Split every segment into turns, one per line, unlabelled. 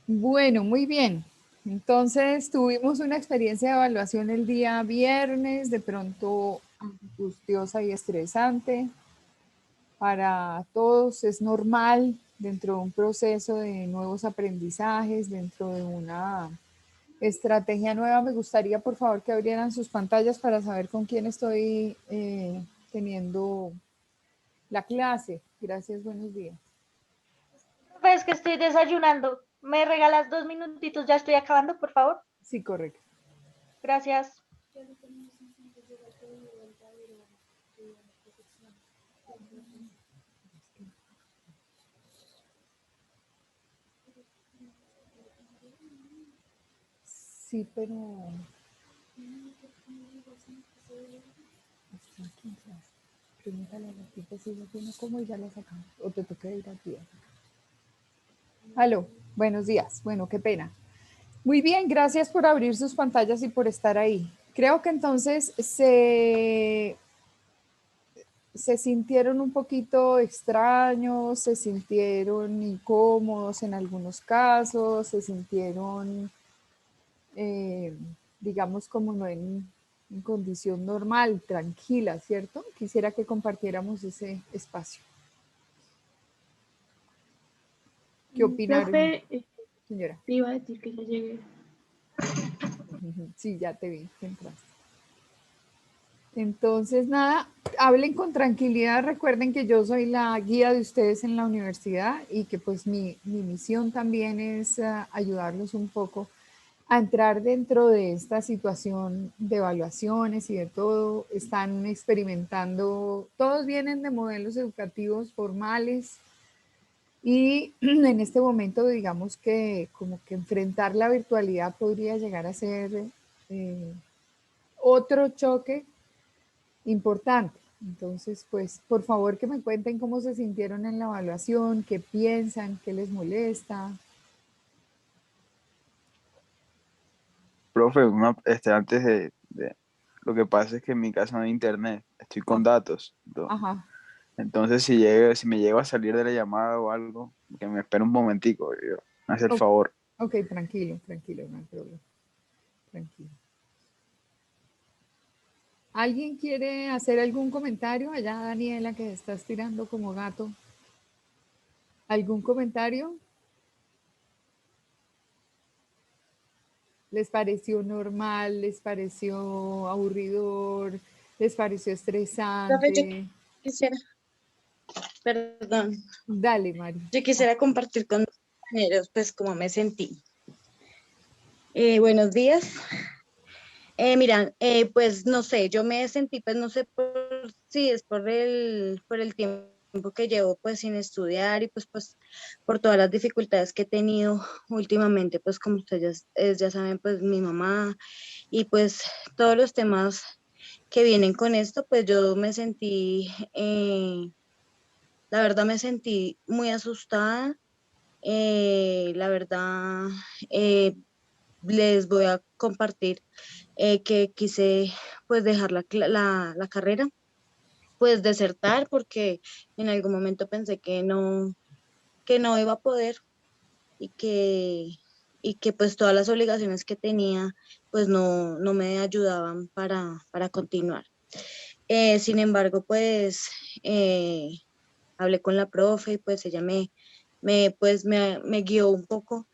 Bueno, muy bien. Entonces tuvimos una experiencia de evaluación el día viernes, de pronto angustiosa y estresante. Para todos es normal dentro de un proceso de nuevos aprendizajes, dentro de una estrategia nueva. Me gustaría, por favor, que abrieran sus pantallas para saber con quién estoy teniendo la clase. Gracias, buenos días.
Ves que estoy desayunando. ¿Me regalas 2 minutitos? Ya estoy acabando, por favor.
Sí, correcto.
Gracias.
Sí, pero está aquí en clase. Pregúntale a la tipa si ella tiene cómo y ya la sacamos. O te toca ir a ti. Aló, buenos días. Bueno, qué pena. Muy bien, gracias por abrir sus pantallas y por estar ahí. Creo que entonces se sintieron un poquito extraños, se sintieron incómodos en algunos casos, se sintieron, eh, digamos, como no en condición normal, tranquila, ¿cierto? Quisiera que compartiéramos ese espacio. ¿Qué opinaron,
Profe,
señora?
te iba a decir que ya llegué.
Sí, ya te vi, que entraste. Entonces, nada, hablen con tranquilidad, recuerden que yo soy la guía de ustedes en la universidad y que pues mi misión también es ayudarlos un poco a entrar dentro de esta situación de evaluaciones y de todo. Están experimentando, todos vienen de modelos educativos formales y en este momento digamos que como que enfrentar la virtualidad podría llegar a ser eh, otro choque importante. Entonces, pues, por favor que me cuenten cómo se sintieron en la evaluación, qué piensan, qué les molesta.
Profe, antes lo que pasa es que en mi casa no hay internet, estoy
Ah,
con datos.
ajá,
Entonces, si me llego a salir de la llamada o algo, que me espere un momentico, yo, me hace el
ok,
favor.
ok, tranquilo, tranquilo, no hay problema, tranquilo. ¿Alguien quiere hacer algún comentario? Allá Daniela que estás tirando como gato. ¿Algún comentario? ¿Les pareció normal? ¿Les pareció aburridor? ¿Les pareció
Profe, yo
estresante?
quisiera, perdón,
Dale, Mari.
yo quisiera compartir con mis compañeros, pues, cómo me sentí. Buenos días. Mira, pues, no sé, yo me sentí, pues, no sé si es por el tiempo que llevo, pues, sin estudiar y, pues, por todas las dificultades que he tenido últimamente, pues, como ustedes ya saben, pues, mi mamá y, pues, todos los temas que vienen con esto, pues, yo me sentí, la verdad me sentí muy asustada. La verdad, eh, les voy a compartir que quise pues dejar la carrera, pues desertar porque en algún momento pensé que no iba a poder y y que pues todas las obligaciones que tenía pues no me ayudaban para continuar. Sin embargo, pues eh, hablé con la profe y pues ella me guió un poco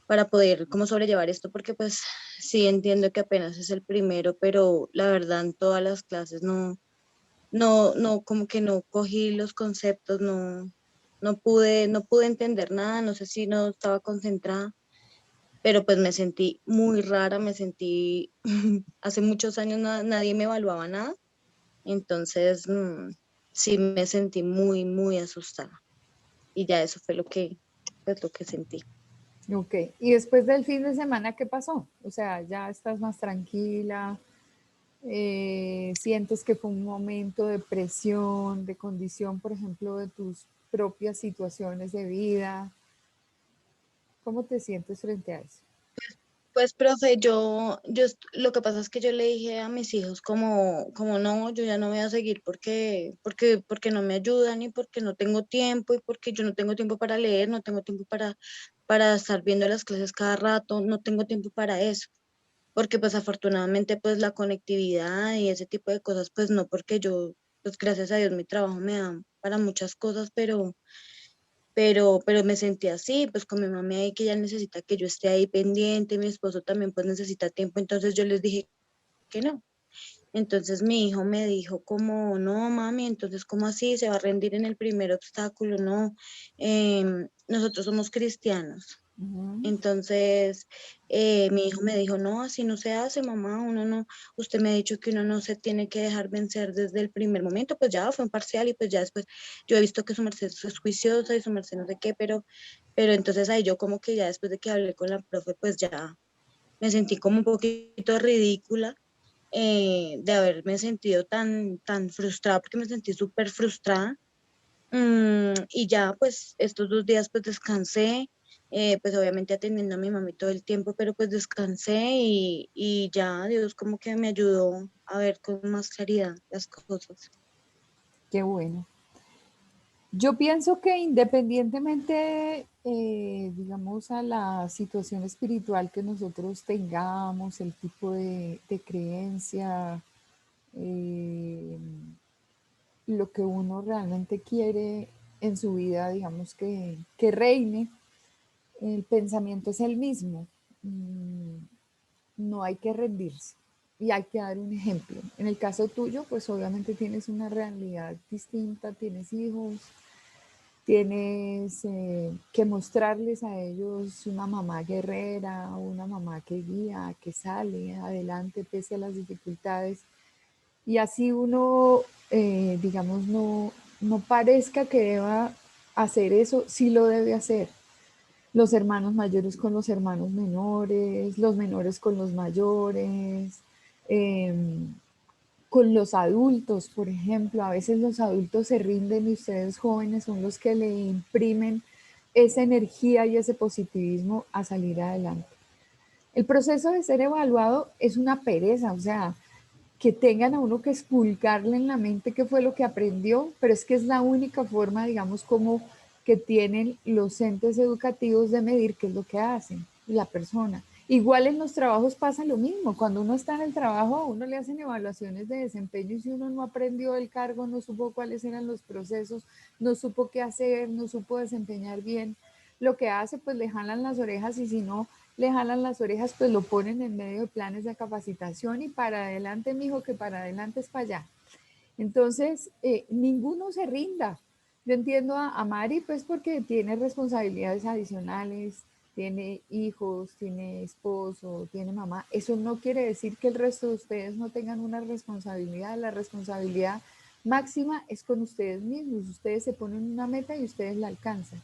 para poder como sobrellevar esto, porque pues sí entiendo que apenas es el primero, pero la verdad en todas las clases como que no cogí los conceptos, no pude entender nada, no sé si no estaba concentrada, pero pues me sentí muy rara, me sentí, hace muchos años nadie me evaluaba nada, entonces sí me sentí muy asustada y ya eso fue pues, lo que sentí.
Ok, y después del fin de semana, ¿qué pasó? O sea, ya estás más tranquila, sientes que fue un momento de presión, de condición, por ejemplo, de tus propias situaciones de vida. ¿Cómo te sientes frente a eso?
Pues, profe, lo que pasa es que yo le dije a mis hijos como no, yo ya no voy a seguir porque no me ayudan y porque no tengo tiempo y porque yo no tengo tiempo para leer, no tengo tiempo para estar viendo las clases cada rato, no tengo tiempo para eso. Porque pues afortunadamente pues la conectividad y ese tipo de cosas, pues no, porque yo, pues gracias a Dios mi trabajo me da para muchas cosas, pero me sentí así, pues con mi mami ahí que ella necesita que yo esté ahí pendiente, mi esposo también pues necesita tiempo, entonces yo les dije que no. Entonces mi hijo me dijo como, no mami, entonces ¿cómo así? ¿Se va a rendir en el primer obstáculo? No, nosotros somos cristianos.
Ujú.
Entonces, mi hijo me dijo, no, así no se hace, mamá, uno no, usted me ha dicho que uno no se tiene que dejar vencer desde el primer momento, pues ya fue un parcial y pues ya después, yo he visto que su merced es juiciosa y su merced no sé qué, pero entonces ahí yo como que ya después de que hablé con la profe, pues ya me sentí como un poquito ridícula de haberme sentido tan frustrada, porque me sentí súper frustrada. Y ya, pues estos 2 días pues descansé, pues obviamente atendiendo a mi mami todo el tiempo, pero pues descansé y ya Dios como que me ayudó a ver con más claridad las cosas.
Qué bueno. Yo pienso que independientemente, digamos, a la situación espiritual que nosotros tengamos, el tipo de creencia, eh, lo que uno realmente quiere en su vida, digamos, que reine, el pensamiento es el mismo. No hay que rendirse y hay que dar un ejemplo. En el caso tuyo, pues obviamente tienes una realidad distinta, tienes hijos, tienes que mostrarles a ellos una mamá guerrera, una mamá que guía, que sale adelante pese a las dificultades. Y así uno, digamos, no parezca que deba hacer eso, sí lo debe hacer. Los hermanos mayores con los hermanos menores, los menores con los mayores, eh, con los adultos, por ejemplo. A veces los adultos se rinden y ustedes jóvenes son los que le imprimen esa energía y ese positivismo a salir adelante. El proceso de ser evaluado es una pereza, o sea, que tengan a uno que expulgarle en la mente qué fue lo que aprendió, pero es que es la única forma, digamos, como que tienen los entes educativos de medir qué es lo que hacen la persona. Igual en los trabajos pasa lo mismo. Cuando uno está en el trabajo, a uno le hacen evaluaciones de desempeño y si uno no aprendió el cargo, no supo cuáles eran los procesos, no supo qué hacer, no supo desempeñar bien lo que hace, pues le jalan las orejas y si no le jalan las orejas, pues lo ponen en medio de planes de capacitación y para adelante, mijo, que para adelante es para allá. Entonces, ninguno se rinda. Yo entiendo a Mari, pues porque tiene responsabilidades adicionales, tiene hijos, tiene esposo, tiene mamá. Eso no quiere decir que el resto de ustedes no tengan una responsabilidad. La responsabilidad máxima es con ustedes mismos. Ustedes se ponen una meta y ustedes la alcanzan.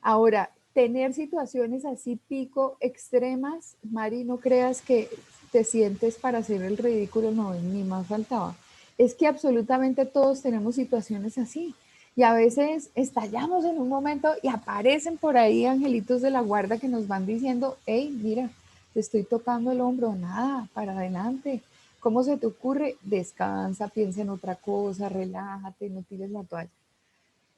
Ahora, tener situaciones así pico extremas, Mari, no creas que te sientes para hacer el ridículo, no, ni más faltaba. Es que absolutamente todos tenemos situaciones así. Y a veces estallamos en un momento y aparecen por ahí angelitos de la guarda que nos van diciendo, hey, mira, te estoy tocando el hombro, nada, para adelante. ¿Cómo se te ocurre? Descansa, piensa en otra cosa, relájate, no tires la toalla.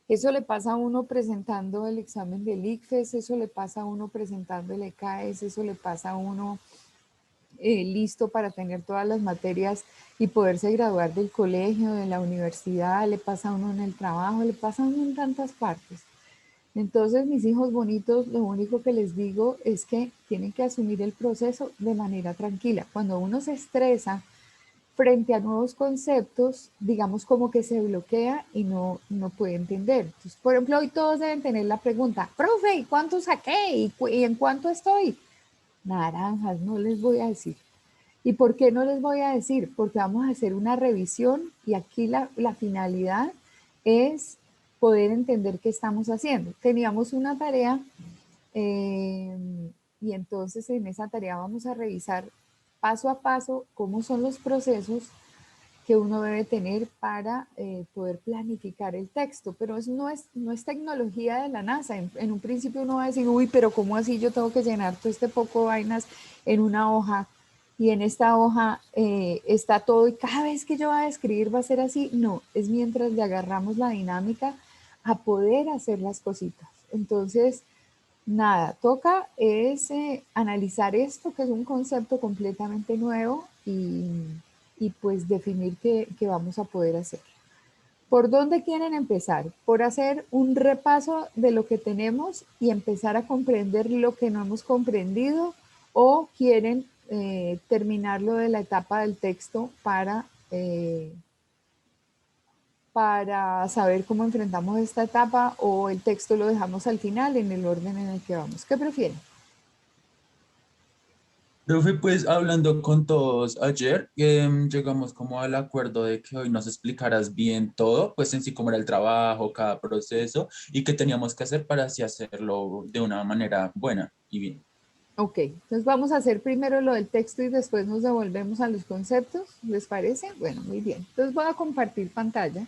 Eso le pasa a uno presentando el examen del ICFES, eso le pasa a uno presentando el ECAES, eso le pasa a uno listo para tener todas las materias y poderse graduar del colegio, de la universidad, le pasa a uno en el trabajo, le pasa a uno en tantas partes. Entonces, mis hijos bonitos, lo único que les digo es que tienen que asumir el proceso de manera tranquila. Cuando uno se estresa, frente a nuevos conceptos, digamos como que se bloquea y no puede entender. Entonces, por ejemplo, hoy todos deben tener la pregunta, profe, ¿y cuánto saqué? ¿Y en cuánto estoy? Naranjas, no les voy a decir. ¿Y por qué no les voy a decir? Porque vamos a hacer una revisión y aquí la finalidad es poder entender qué estamos haciendo. Teníamos una tarea eh, y entonces en esa tarea vamos a revisar paso a paso cómo son los procesos que uno debe tener para poder planificar el texto, pero no es tecnología de la NASA. En un principio uno va a decir, uy, pero ¿cómo así yo tengo que llenar todo este poco de vainas en una hoja? Y en esta hoja está todo y cada vez que yo voy a escribir va a ser así. No, es mientras le agarramos la dinámica a poder hacer las cositas. Entonces, nada, toca es analizar esto, que es un concepto completamente nuevo y pues definir qué vamos a poder hacer. ¿Por dónde quieren empezar? ¿Por hacer un repaso de lo que tenemos y empezar a comprender lo que no hemos comprendido? ¿O quieren terminarlo de la etapa del texto para saber cómo enfrentamos esta etapa, o el texto lo dejamos al final en el orden en el que vamos? ¿Qué prefieren?
Profe, pues hablando con todos ayer, llegamos como al acuerdo de que hoy nos explicaras bien todo, pues en sí cómo era el trabajo, cada proceso y qué teníamos que hacer para así hacerlo de una manera buena y bien.
Ok, entonces vamos a hacer primero lo del texto y después nos devolvemos a los conceptos, ¿les parece? Bueno, muy bien. Entonces voy a compartir pantalla.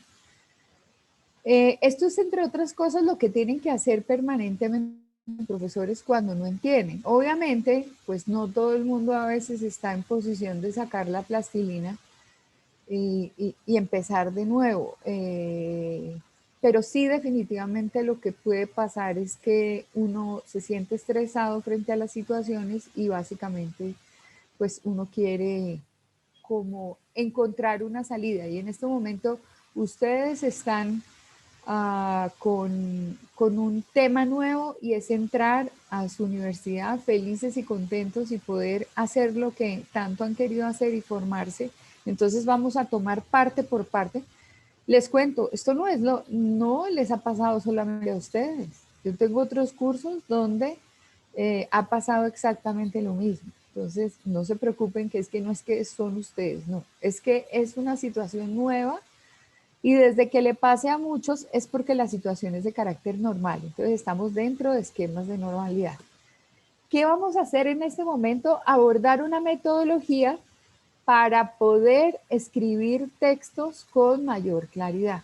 Esto es, entre otras cosas, lo que tienen que hacer permanentemente los profesores cuando no entienden. Obviamente, pues no todo el mundo a veces está en posición de sacar la plastilina y empezar de nuevo. Pero sí, definitivamente lo que puede pasar es que uno se siente estresado frente a las situaciones y básicamente pues uno quiere como encontrar una salida. Y en este momento ustedes están con un tema nuevo, y es entrar a su universidad felices y contentos y poder hacer lo que tanto han querido hacer y formarse. Entonces vamos a tomar parte por parte. Les cuento, esto no les ha pasado solamente a ustedes. Yo tengo otros cursos donde ha pasado exactamente lo mismo. Entonces, no se preocupen, que es que no es que son ustedes, no. Es que es una situación nueva, y desde que le pase a muchos es porque la situación es de carácter normal. Entonces, estamos dentro de esquemas de normalidad. ¿Qué vamos a hacer en este momento? Abordar una metodología para poder escribir textos con mayor claridad.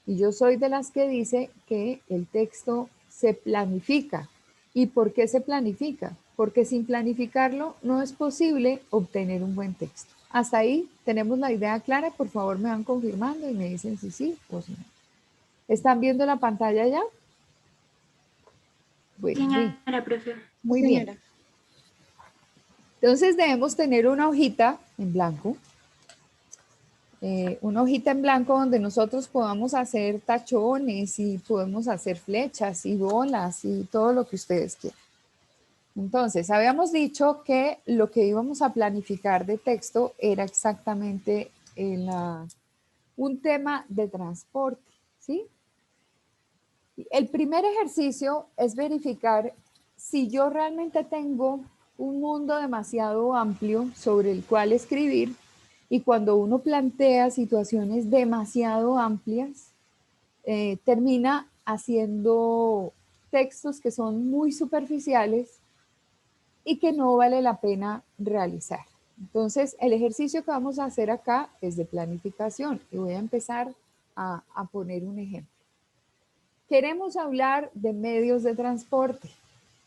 Y yo soy de las que dice que el texto se planifica. ¿Y por qué se planifica? Porque sin planificarlo no es posible obtener un buen texto. Hasta ahí tenemos la idea clara. Por favor, me van confirmando y me dicen si sí o si no. ¿Están viendo la pantalla ya? Bueno,
Señora, profe.
muy
Señora.
bien. Entonces debemos tener una hojita en blanco. Una hojita en blanco donde nosotros podamos hacer tachones y podemos hacer flechas y bolas y todo lo que ustedes quieran. Entonces, habíamos dicho que lo que íbamos a planificar de texto era exactamente un tema de transporte, ¿sí? El primer ejercicio es verificar si yo realmente tengo un mundo demasiado amplio sobre el cual escribir. Y cuando uno plantea situaciones demasiado amplias, termina haciendo textos que son muy superficiales y que no vale la pena realizar. Entonces, el ejercicio que vamos a hacer acá es de planificación, y voy a empezar a poner un ejemplo. Queremos hablar de medios de transporte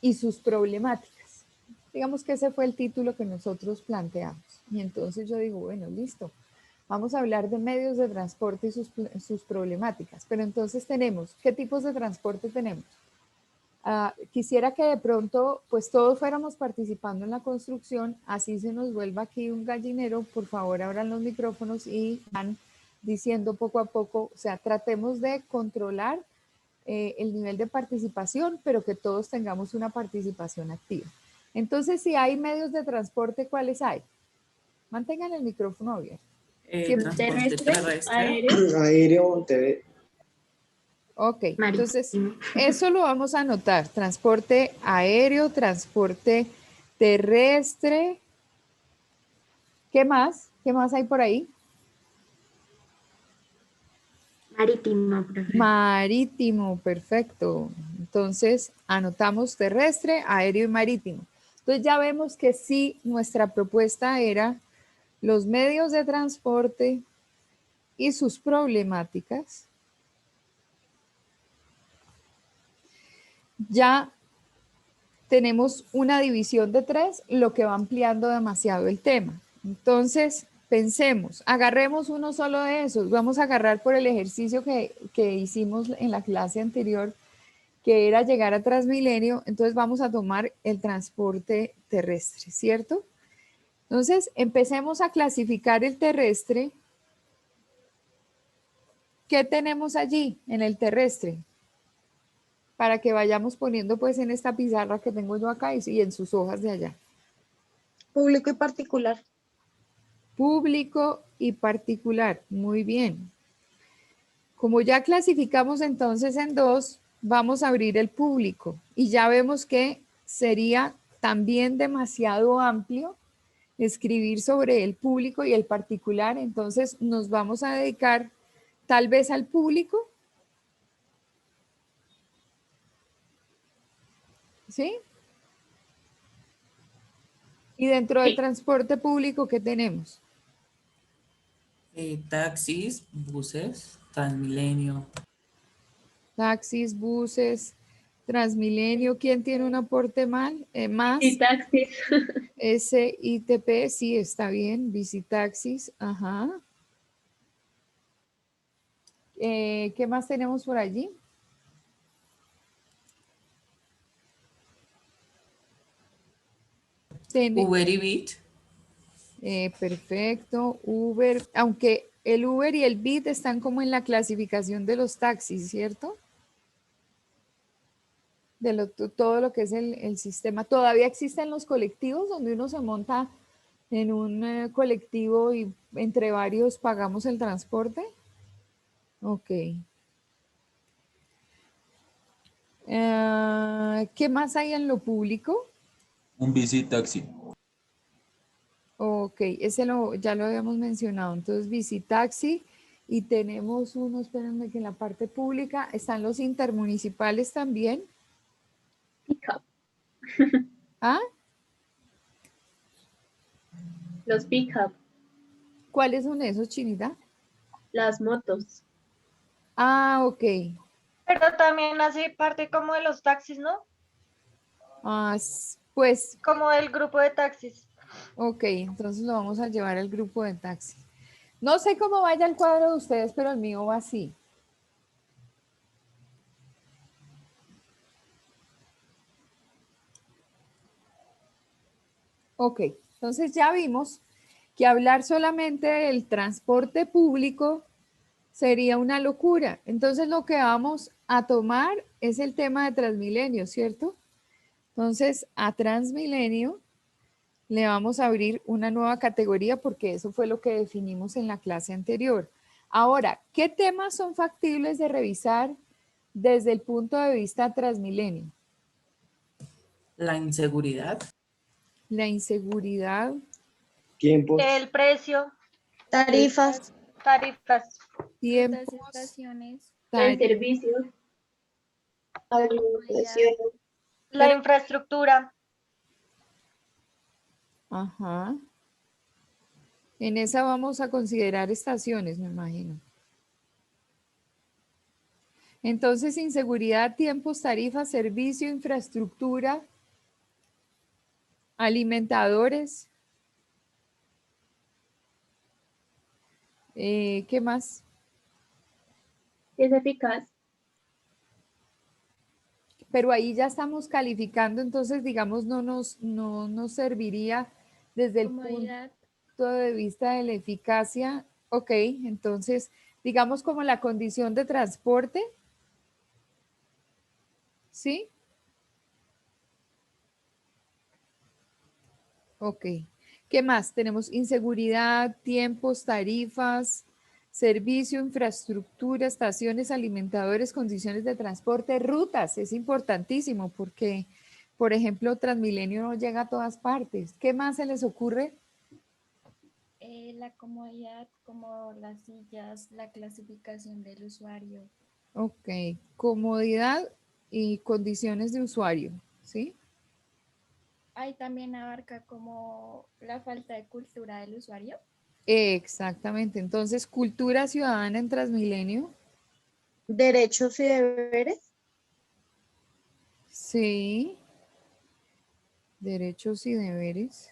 y sus problemáticas. Digamos que ese fue el título que nosotros planteamos. Y entonces yo digo, bueno, listo, vamos a hablar de medios de transporte y sus problemáticas. Pero entonces tenemos, ¿qué tipos de transporte tenemos? Quisiera que de pronto, pues todos fuéramos participando en la construcción, así se nos vuelva aquí un gallinero. Por favor, abran los micrófonos y van diciendo poco a poco, o sea, tratemos de controlar el nivel de participación, pero que todos tengamos una participación activa. Entonces, si hay medios de transporte, ¿cuáles hay? Mantengan el micrófono abierto.
Terrestre,
Aéreo, TV.
Ok, entonces
marítimo.
eso lo vamos a anotar. Transporte aéreo, transporte terrestre. ¿Qué más? ¿Qué más hay por ahí?
Marítimo, profe.
Marítimo, perfecto. Entonces, anotamos terrestre, aéreo y marítimo. Entonces ya vemos que sí, nuestra propuesta era los medios de transporte y sus problemáticas, ya tenemos una división de 3, lo que va ampliando demasiado el tema. Entonces, pensemos, agarremos uno solo de esos. Vamos a agarrar por el ejercicio que hicimos en la clase anterior, que era llegar a Transmilenio. Entonces, vamos a tomar el transporte terrestre, ¿cierto? Entonces, empecemos a clasificar el terrestre. ¿Qué tenemos allí en el terrestre? Para que vayamos poniendo pues en esta pizarra que tengo yo acá y en sus hojas de allá.
Público y particular.
Público y particular. Muy bien. Como ya clasificamos entonces en 2, vamos a abrir el público y ya vemos que sería también demasiado amplio escribir sobre el público y el particular. Entonces nos vamos a dedicar tal vez al público. ¿Sí? Y dentro del transporte público, ¿qué tenemos?
Taxis, buses, Transmilenio.
Taxis, buses, Transmilenio. ¿Quién tiene un aporte más?
Y taxis.
SITP, sí, está bien. Visitaxis, ajá. ¿Qué más tenemos por allí?
Uber y Bit.
Perfecto, Uber, aunque el Uber y el Bit están como en la clasificación de los taxis, ¿cierto? De todo lo que es el sistema. ¿Todavía existen los colectivos donde uno se monta en un colectivo y entre varios pagamos el transporte? Ok. ¿Qué más hay en lo público?
Un visitaxi.
Ok, ya lo habíamos mencionado. Entonces, visitaxi y tenemos uno, espérenme que en la parte pública están los intermunicipales también.
Pick-up.
¿Ah?
Los pick-up.
¿Cuáles son esos, Chinita?
Las motos.
Ah, ok.
Pero también hace parte como de los taxis, ¿no?
Ah, pues,
Como del grupo de taxis.
ok, entonces lo vamos a llevar al grupo de taxi. No sé cómo vaya el cuadro de ustedes, pero el mío va así. Ok, entonces ya vimos que hablar solamente del transporte público sería una locura. Entonces lo que vamos a tomar es el tema de Transmilenio, ¿cierto? Entonces a Transmilenio le vamos a abrir una nueva categoría porque eso fue lo que definimos en la clase anterior. Ahora, ¿qué temas son factibles de revisar desde el punto de vista Transmilenio?
La inseguridad.
La inseguridad.
Tiempos.
El precio,
Tarifas.
tarifas,
Tiempos.
Estaciones.
El servicio.
Alimentación.
la infraestructura.
Ajá. En esa vamos a considerar estaciones, me imagino. Entonces, inseguridad, tiempos, tarifas, servicio, infraestructura, alimentadores. ¿Qué más?
Es eficaz.
Pero ahí ya estamos calificando, entonces, digamos, no nos serviría desde el
Comodidad.
punto de vista de la eficacia. Ok, entonces, digamos como la condición de transporte. ¿Sí? Ok. ¿Qué más? Tenemos inseguridad, tiempos, tarifas, servicio, infraestructura, estaciones, alimentadores, condiciones de transporte, rutas. Es importantísimo porque, por ejemplo, Transmilenio no llega a todas partes. ¿Qué más se les ocurre?
La comodidad, como las sillas, la clasificación del usuario.
Ok. Comodidad y condiciones de usuario. ¿Sí?
Ahí también abarca como la falta de cultura del usuario.
Exactamente. Entonces, cultura ciudadana en Transmilenio.
Derechos y deberes.
Sí. Derechos y deberes.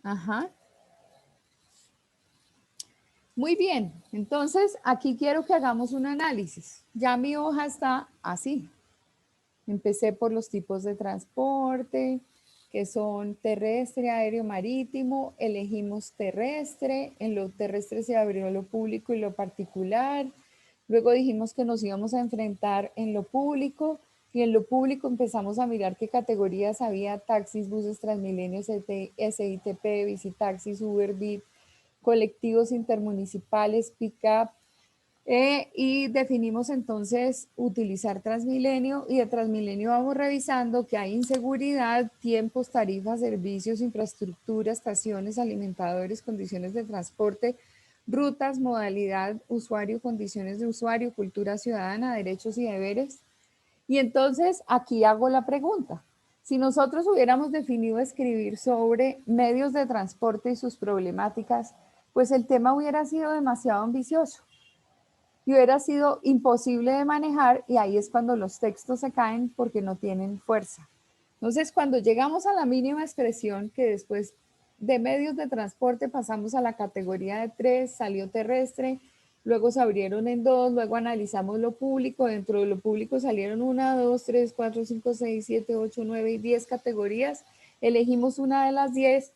Ajá. Muy bien. Entonces, aquí quiero que hagamos un análisis. Ya mi hoja está así. Empecé por los tipos de transporte, que son terrestre, aéreo, marítimo. Elegimos terrestre. En lo terrestre se abrió lo público y lo particular. Luego dijimos que nos íbamos a enfrentar en lo público y en lo público empezamos a mirar qué categorías había: taxis, buses, Transmilenio, SITP, Visitaxis, Uber, Bit, colectivos intermunicipales, pick-up. Y definimos entonces utilizar Transmilenio, y de Transmilenio vamos revisando que hay inseguridad, tiempos, tarifas, servicios, infraestructura, estaciones, alimentadores, condiciones de transporte, rutas, modalidad, usuario, condiciones de usuario, cultura ciudadana, derechos y deberes. Y entonces aquí hago la pregunta: si nosotros hubiéramos definido escribir sobre medios de transporte y sus problemáticas, pues el tema hubiera sido demasiado ambicioso y hubiera sido imposible de manejar, y ahí es cuando los textos se caen porque no tienen fuerza. Entonces, cuando llegamos a la mínima expresión, que después de medios de transporte pasamos a la categoría de 3, salió terrestre, luego se abrieron en 2, luego analizamos lo público, dentro de lo público salieron 1, 2, 3, 4, 5, 6, 7, 8, 9 y 10 categorías, elegimos una de las 10,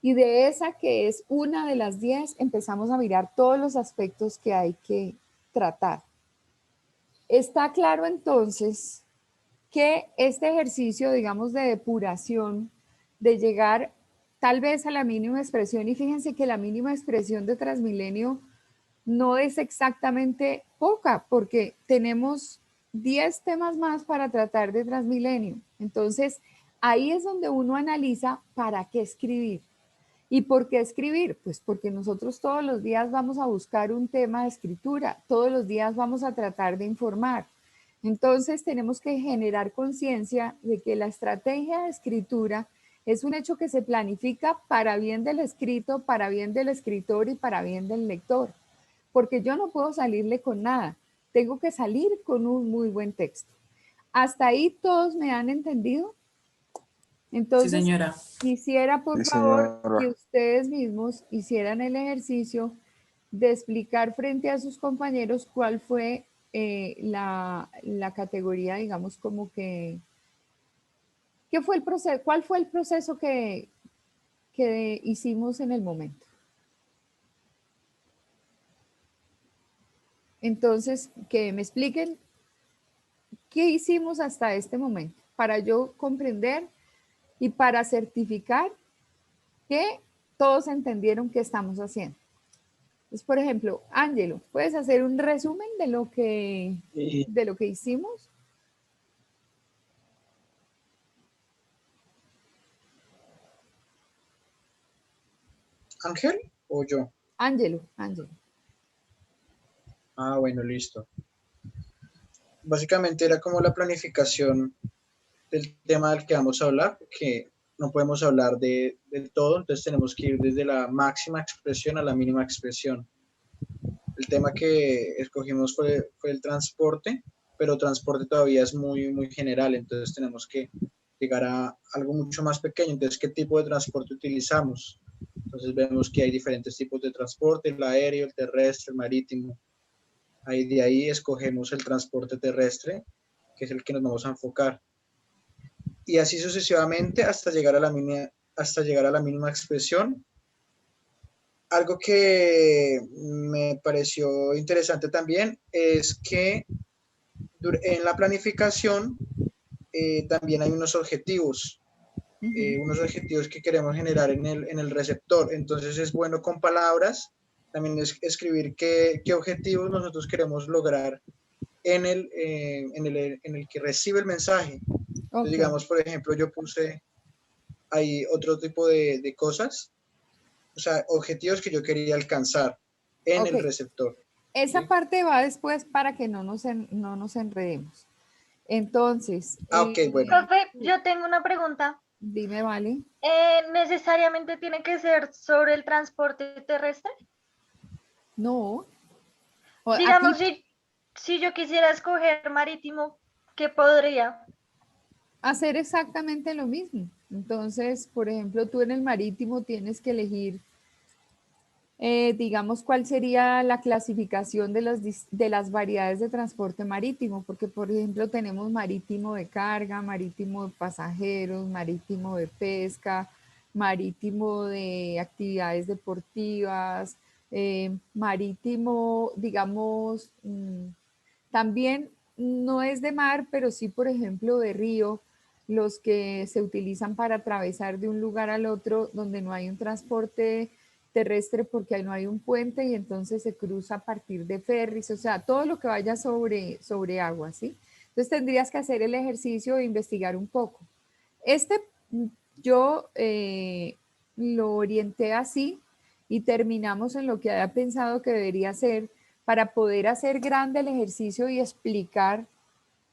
y de esa que es una de las 10 empezamos a mirar todos los aspectos que hay que tratar. Está claro entonces que este ejercicio, digamos, de depuración, de llegar tal vez a la mínima expresión, y fíjense que la mínima expresión de Transmilenio no es exactamente poca, porque tenemos 10 temas más para tratar de Transmilenio. Entonces, ahí es donde uno analiza para qué escribir. ¿Y por qué escribir? Pues porque nosotros todos los días vamos a buscar un tema de escritura, todos los días vamos a tratar de informar. Entonces tenemos que generar conciencia de que la estrategia de escritura es un hecho que se planifica para bien del escrito, para bien del escritor y para bien del lector. Porque yo no puedo salirle con nada, tengo que salir con un muy buen texto. ¿Hasta ahí todos me han entendido?
Sí,
Entonces,
señora.
quisiera por
Sí,
favor que
señora.
ustedes mismos hicieran el ejercicio de explicar frente a sus compañeros cuál fue la categoría, digamos, como que, ¿qué fue el proceso, cuál fue el proceso que hicimos en el momento? Entonces, que me expliquen qué hicimos hasta este momento para yo comprender y para certificar que todos entendieron qué estamos haciendo. Entonces, por ejemplo, Ángelo, ¿puedes hacer un resumen de lo que hicimos?
¿Ángel o yo?
Ángelo.
Ah, bueno, listo. Básicamente era como la planificación del tema del que vamos a hablar, que no podemos hablar del todo, entonces tenemos que ir desde la máxima expresión a la mínima expresión. El tema que escogimos fue el transporte, pero transporte todavía es muy, muy general, entonces tenemos que llegar a algo mucho más pequeño. Entonces, ¿qué tipo de transporte utilizamos? Entonces vemos que hay diferentes tipos de transporte: el aéreo, el terrestre, el marítimo. De ahí escogemos el transporte terrestre, que es el que nos vamos a enfocar. Y así sucesivamente hasta llegar a la mínima expresión. Algo que me pareció interesante también es que en la planificación también hay unos objetivos que queremos generar en el receptor. Entonces es bueno con palabras también escribir qué objetivos nosotros queremos lograr en el que recibe el mensaje. Entonces, digamos, por ejemplo, yo puse ahí otro tipo de cosas, o sea, objetivos que yo quería alcanzar en el receptor.
Esa
¿sí?
parte va después para que no nos enredemos. Entonces,
ok, bueno.
Profe, yo tengo una pregunta.
Dime, Vale.
¿Necesariamente tiene que ser sobre el transporte terrestre?
No. Aquí,
Digamos, si yo quisiera escoger marítimo, ¿qué podría?
hacer exactamente lo mismo. Entonces, por ejemplo, tú en el marítimo tienes que elegir, digamos, cuál sería la clasificación de las variedades de transporte marítimo, porque, por ejemplo, tenemos marítimo de carga, marítimo de pasajeros, marítimo de pesca, marítimo de actividades deportivas, marítimo, digamos, también no es de mar, pero sí, por ejemplo, de río, los que se utilizan para atravesar de un lugar al otro donde no hay un transporte terrestre porque ahí no hay un puente y entonces se cruza a partir de ferries, o sea, todo lo que vaya sobre agua, ¿sí? Entonces tendrías que hacer el ejercicio de investigar un poco. Este yo lo orienté así y terminamos en lo que había pensado que debería ser para poder hacer grande el ejercicio y explicar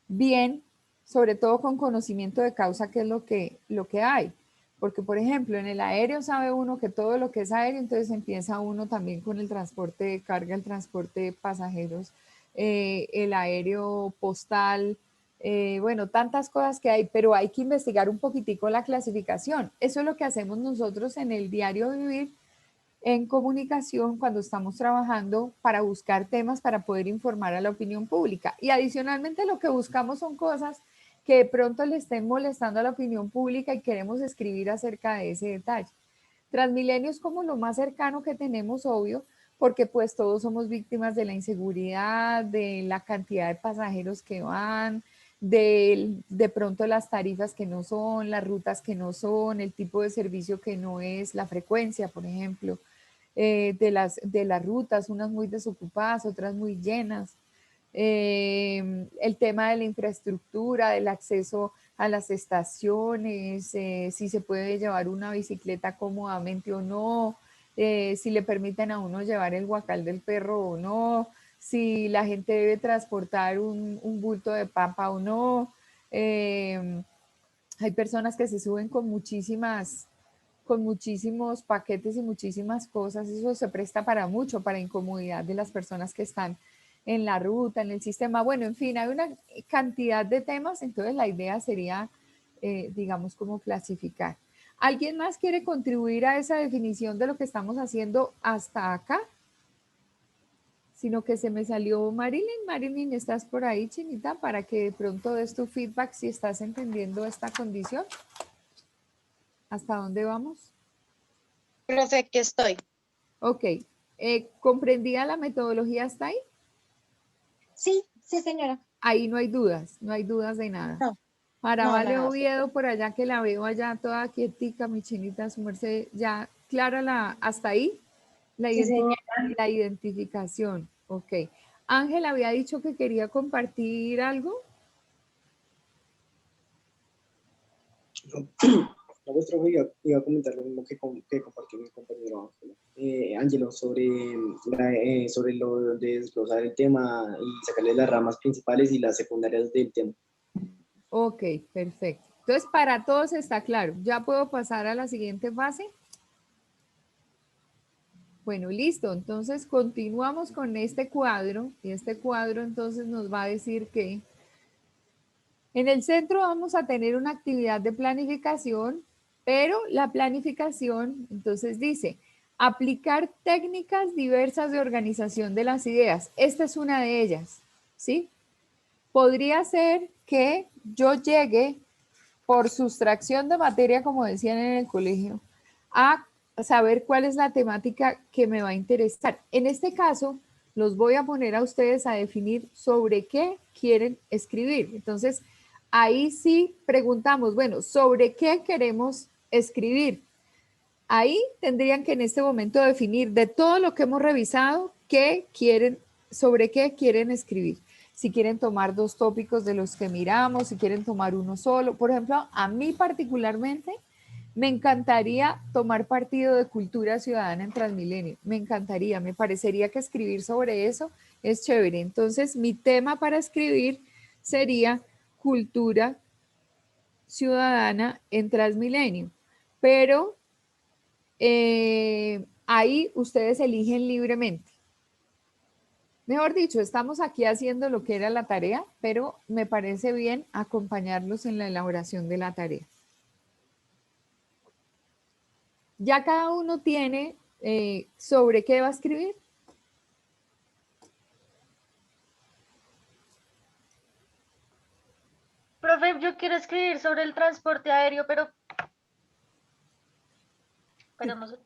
bien, sobre todo con conocimiento de causa, qué es lo que hay. Porque, por ejemplo, en el aéreo sabe uno que todo lo que es aéreo, entonces empieza uno también con el transporte de carga, el transporte de pasajeros, el aéreo postal, bueno, tantas cosas que hay, pero hay que investigar un poquitico la clasificación. Eso es lo que hacemos nosotros en el diario vivir en comunicación cuando estamos trabajando para buscar temas para poder informar a la opinión pública. Y adicionalmente lo que buscamos son cosas que de pronto le estén molestando a la opinión pública y queremos escribir acerca de ese detalle. Transmilenio es como lo más cercano que tenemos, obvio, porque pues todos somos víctimas de la inseguridad, de la cantidad de pasajeros que van, de pronto las tarifas que no son, las rutas que no son, el tipo de servicio que no es, la frecuencia, por ejemplo, de las rutas, unas muy desocupadas, otras muy llenas. El tema de la infraestructura, del acceso a las estaciones, si se puede llevar una bicicleta cómodamente o no, si le permiten a uno llevar el guacal del perro o no, si la gente debe transportar un bulto de papa o no. Hay personas que se suben con muchísimos paquetes y muchísimas cosas. Eso se presta para mucho, para incomodidad de las personas que están en la ruta, en el sistema. Bueno, en fin, hay una cantidad de temas, entonces la idea sería, digamos, como clasificar. ¿Alguien más quiere contribuir a esa definición de lo que estamos haciendo hasta acá? Sino que se me salió Marilyn. Marilyn, ¿estás por ahí, Chinita? Para que de pronto des tu feedback si estás entendiendo esta condición. ¿Hasta dónde vamos?
Profe, aquí estoy.
Ok. ¿Comprendida la metodología hasta ahí?
Sí, sí, señora.
Ahí no hay dudas de nada.
No.
Para
No,
Vale
nada.
Oviedo, por allá que la veo allá toda quietica, mi Chinita, su merced, ya clara hasta ahí,
Sí, señora.
la identificación. Ok. Ángel había dicho que quería compartir algo.
La vuestra iba a comentar lo mismo que compartió mi compañero Ángelo sobre lo de desglosar el tema y sacarle las ramas principales y las secundarias del tema.
Ok, perfecto. Entonces, para todos está claro. ¿Ya puedo pasar a la siguiente fase? Bueno, listo. Entonces, continuamos con este cuadro. Y este cuadro entonces nos va a decir que en el centro vamos a tener una actividad de planificación, pero la planificación, entonces dice, aplicar técnicas diversas de organización de las ideas. Esta es una de ellas, ¿sí? Podría ser que yo llegue por sustracción de materia, como decían en el colegio, a saber cuál es la temática que me va a interesar. En este caso, los voy a poner a ustedes a definir sobre qué quieren escribir. Entonces, ahí sí preguntamos, bueno, ¿sobre qué queremos escribir? Ahí tendrían que en este momento definir de todo lo que hemos revisado, sobre qué quieren escribir. Si quieren tomar 2 tópicos de los que miramos, si quieren tomar uno solo. Por ejemplo, a mí particularmente me encantaría tomar partido de cultura ciudadana en Transmilenio. Me encantaría, me parecería que escribir sobre eso es chévere. Entonces, mi tema para escribir sería cultura ciudadana en Transmilenio, pero ahí ustedes eligen libremente. Mejor dicho, estamos aquí haciendo lo que era la tarea, pero me parece bien acompañarlos en la elaboración de la tarea. Ya cada uno tiene sobre qué va a escribir.
Profe, yo quiero escribir sobre el transporte aéreo, pero no sé.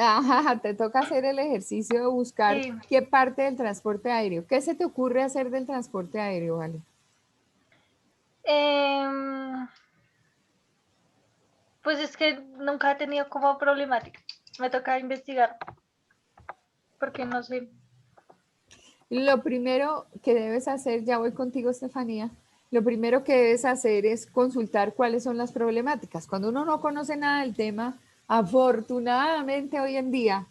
Ajá, te toca hacer el ejercicio de buscar
Sí.
qué parte del transporte aéreo. ¿Qué se te ocurre hacer del transporte aéreo, Vale?
Pues es que nunca he tenido como problemática. Me toca investigar. Porque no sé.
Lo primero que debes hacer, ya voy contigo, Estefanía, lo primero que debes hacer es consultar cuáles son las problemáticas. Cuando uno no conoce nada del tema, afortunadamente hoy en día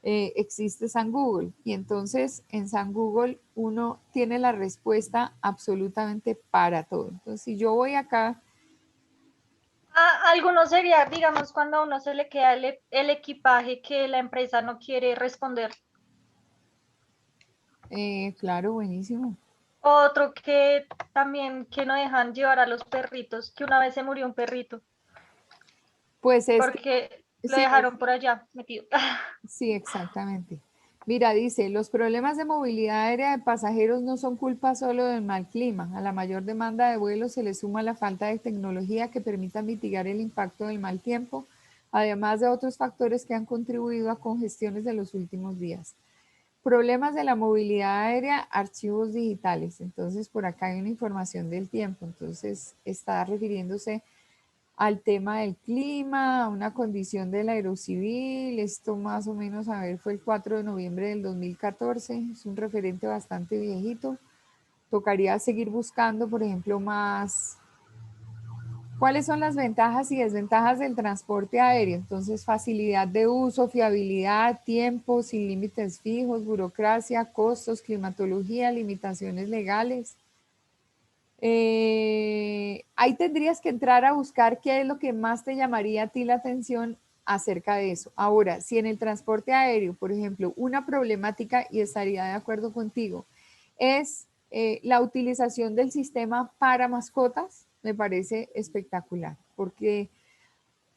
existe San Google y entonces en San Google uno tiene la respuesta absolutamente para todo. Entonces, si yo voy acá,
Alguno sería, digamos, cuando a uno se le queda el equipaje que la empresa no quiere responder.
claro, buenísimo.
Otro que también que no dejan llevar a los perritos, que una vez se murió un perrito.
Pues es
porque lo
sí,
dejaron por allá metido.
sí, exactamente. Mira, dice, los problemas de movilidad aérea de pasajeros no son culpa solo del mal clima. A la mayor demanda de vuelos se le suma la falta de tecnología que permita mitigar el impacto del mal tiempo, además de otros factores que han contribuido a congestiones de los últimos días. Problemas de la movilidad aérea, archivos digitales. Entonces, por acá hay una información del tiempo. Entonces, está refiriéndose al tema del clima, a una condición del aerocivil. Esto más o menos, a ver, fue el 4 de noviembre del 2014. Es un referente bastante viejito. Tocaría seguir buscando, por ejemplo, más. ¿Cuáles son las ventajas y desventajas del transporte aéreo? Entonces, facilidad de uso, fiabilidad, tiempo, sin límites fijos, burocracia, costos, climatología, limitaciones legales. Ahí tendrías que entrar a buscar qué es lo que más te llamaría a ti la atención acerca de eso. Ahora, si en el transporte aéreo, por ejemplo, una problemática, y estaría de acuerdo contigo, es la utilización del sistema para mascotas, me parece espectacular, porque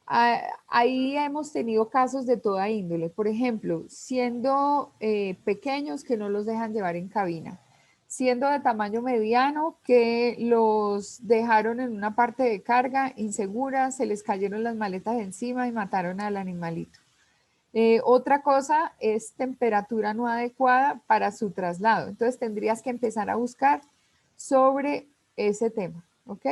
ahí hemos tenido casos de toda índole. Por ejemplo, siendo pequeños que no los dejan llevar en cabina, siendo de tamaño mediano que los dejaron en una parte de carga insegura, se les cayeron las maletas encima y mataron al animalito. Otra cosa es temperatura no adecuada para su traslado. Entonces tendrías que empezar a buscar sobre ese tema, ¿ok?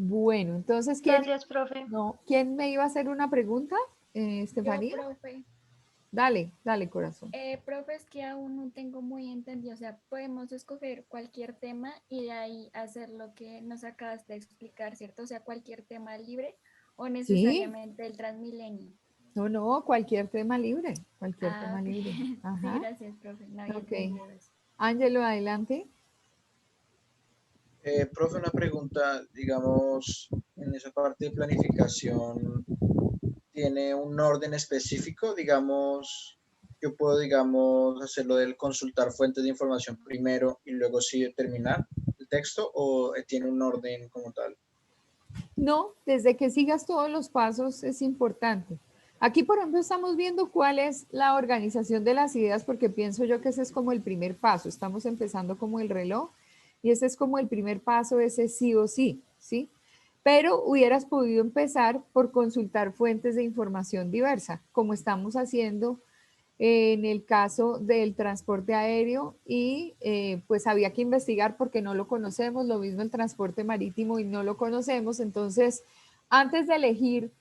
Bueno, entonces,
Gracias, profe.
¿quién me iba a hacer una pregunta, Estefanía?
Yo, profe.
Dale, corazón.
Profe, es que aún no tengo muy entendido, o sea, podemos escoger cualquier tema y de ahí hacer lo que nos acabas de explicar, ¿cierto? O sea, cualquier tema libre o necesariamente el Transmilenio.
No, cualquier tema libre, tema
Ok.
libre. Ajá.
Sí, gracias, profe. No había entendido eso.
Ángelo, adelante.
Profe, una pregunta, digamos, en esa parte de planificación, ¿tiene un orden específico? Digamos, yo puedo, digamos, hacerlo del consultar fuentes de información primero y luego sí terminar el texto, o tiene un orden como tal.
No, desde que sigas todos los pasos es importante. Aquí, por ejemplo, estamos viendo cuál es la organización de las ideas, porque pienso yo que ese es como el primer paso. Estamos empezando como el reloj y ese es como el primer paso, ese sí o sí, ¿sí? Pero hubieras podido empezar por consultar fuentes de información diversa, como estamos haciendo en el caso del transporte aéreo y pues había que investigar porque no lo conocemos, lo mismo el transporte marítimo y no lo conocemos, entonces antes de elegir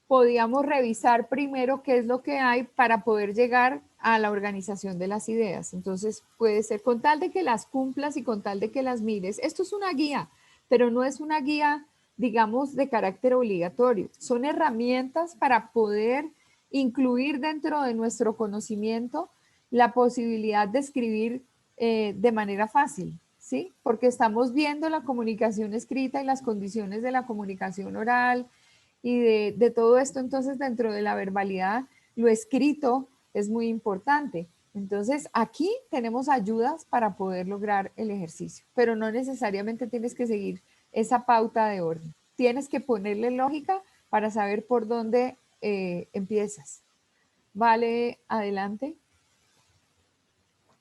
podíamos revisar primero qué es lo que hay para poder llegar a la organización de las ideas. Entonces puede ser con tal de que las cumplas y con tal de que las mires. Esto es una guía, pero no es una guía, digamos, de carácter obligatorio. Son herramientas para poder incluir dentro de nuestro conocimiento la posibilidad de escribir de manera fácil, ¿sí? ¿sí? Porque estamos viendo la comunicación escrita y las condiciones de la comunicación oral y de todo esto. Entonces, dentro de la verbalidad, lo escrito es muy importante. Entonces, aquí tenemos ayudas para poder lograr el ejercicio, pero no necesariamente tienes que seguir esa pauta de orden. Tienes que ponerle lógica para saber por dónde empiezas. Vale, adelante.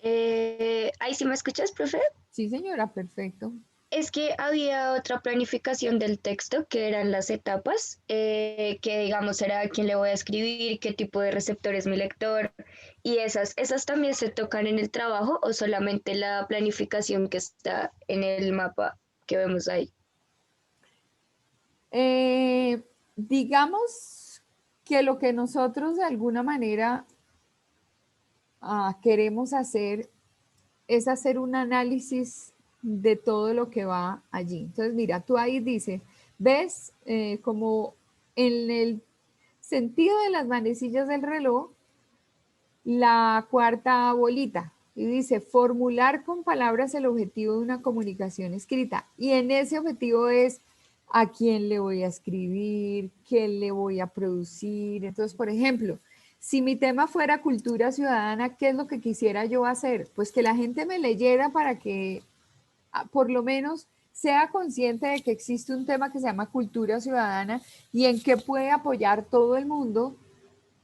Ahí sí me escuchas, profe.
Sí, señora, perfecto.
Es que había otra planificación del texto que eran las etapas, que digamos era a quién le voy a escribir, qué tipo de receptor es mi lector, y esas también se tocan en el trabajo o solamente la planificación que está en el mapa que vemos ahí.
Digamos que lo que nosotros de alguna manera queremos hacer es hacer un análisis de todo lo que va allí. Entonces, mira, tú ahí dice, ves como en el sentido de las manecillas del reloj, la cuarta bolita, y dice, formular con palabras el objetivo de una comunicación escrita. Y en ese objetivo es a quién le voy a escribir, qué le voy a producir. Entonces, por ejemplo, si mi tema fuera cultura ciudadana, ¿qué es lo que quisiera yo hacer? Pues que la gente me leyera para que por lo menos sea consciente de que existe un tema que se llama cultura ciudadana y en que puede apoyar todo el mundo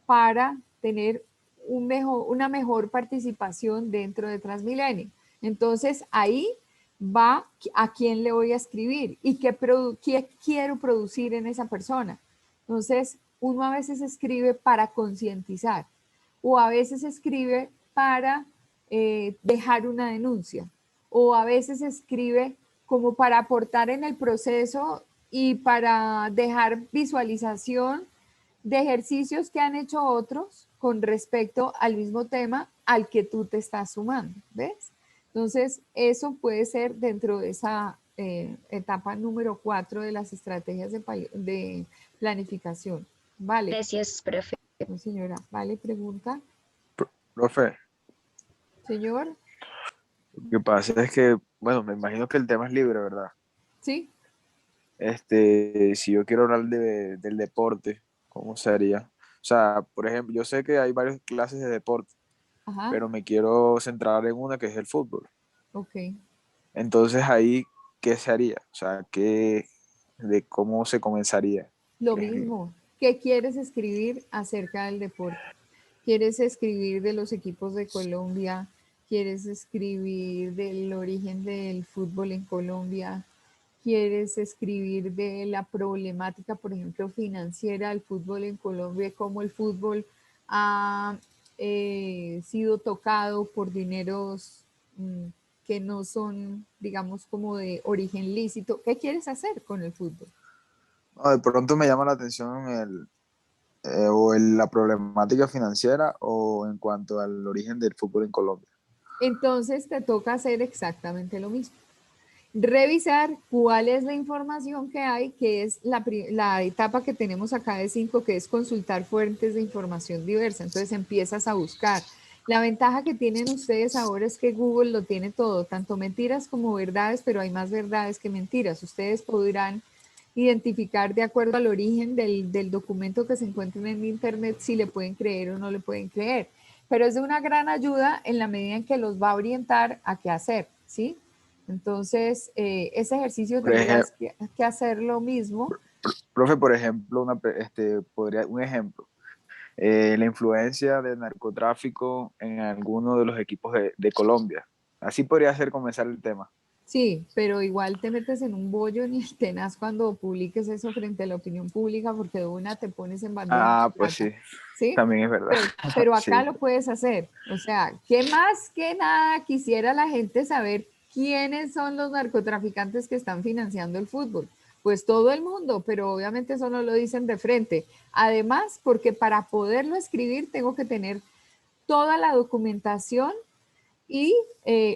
para tener una mejor participación dentro de Transmilenio. Entonces, ahí va a quién le voy a escribir y qué quiero producir en esa persona. Entonces, uno a veces escribe para concientizar o a veces escribe para dejar una denuncia o a veces escribe como para aportar en el proceso y para dejar visualización de ejercicios que han hecho otros con respecto al mismo tema al que tú te estás sumando, ¿ves? Entonces, eso puede ser dentro de esa etapa número 4 de las estrategias de planificación. Vale.
Gracias, profe.
No, señora, vale, pregunta.
Profe,
Señor.
lo que pasa es que, bueno, me imagino que el tema es libre, ¿verdad?
Sí.
Si yo quiero hablar del deporte, ¿cómo sería? O sea, por ejemplo, yo sé que hay varias clases de deporte,
Ajá.
pero me quiero centrar en una que es el fútbol.
Ok.
Entonces ahí, ¿qué se haría? O sea, de cómo se comenzaría.
Lo mismo. ¿Qué quieres escribir acerca del deporte? ¿Quieres escribir de los equipos de Colombia? ¿Quieres escribir del origen del fútbol en Colombia? ¿Quieres escribir de la problemática, por ejemplo, financiera del fútbol en Colombia, cómo el fútbol ha sido tocado por dineros que no son, digamos, como de origen lícito? ¿Qué quieres hacer con el fútbol?
No, de pronto me llama la atención la problemática financiera o en cuanto al origen del fútbol en Colombia.
Entonces te toca hacer exactamente lo mismo. Revisar cuál es la información que hay, que es la etapa que tenemos acá de 5, que es consultar fuentes de información diversa. Entonces empiezas a buscar. La ventaja que tienen ustedes ahora es que Google lo tiene todo, tanto mentiras como verdades, pero hay más verdades que mentiras. Ustedes podrán identificar de acuerdo al origen del documento que se encuentra en Internet si le pueden creer o no le pueden creer. Pero es de una gran ayuda en la medida en que los va a orientar a qué hacer, ¿sí? Entonces, ese ejercicio tendrías que hacer lo mismo.
Profe, por ejemplo, un ejemplo, la influencia del narcotráfico en alguno de los equipos de Colombia. Así podría ser comenzar el tema.
Sí, pero igual te metes en un bollo ni el tenaz cuando publiques eso frente a la opinión pública porque de una te pones en bandeja.
Ah, pues sí,
¿sí?
también es verdad.
Pero acá
sí.
lo puedes hacer. O sea, ¿qué más que nada quisiera la gente saber quiénes son los narcotraficantes que están financiando el fútbol? Pues todo el mundo, pero obviamente eso no lo dicen de frente. Además, porque para poderlo escribir tengo que tener toda la documentación y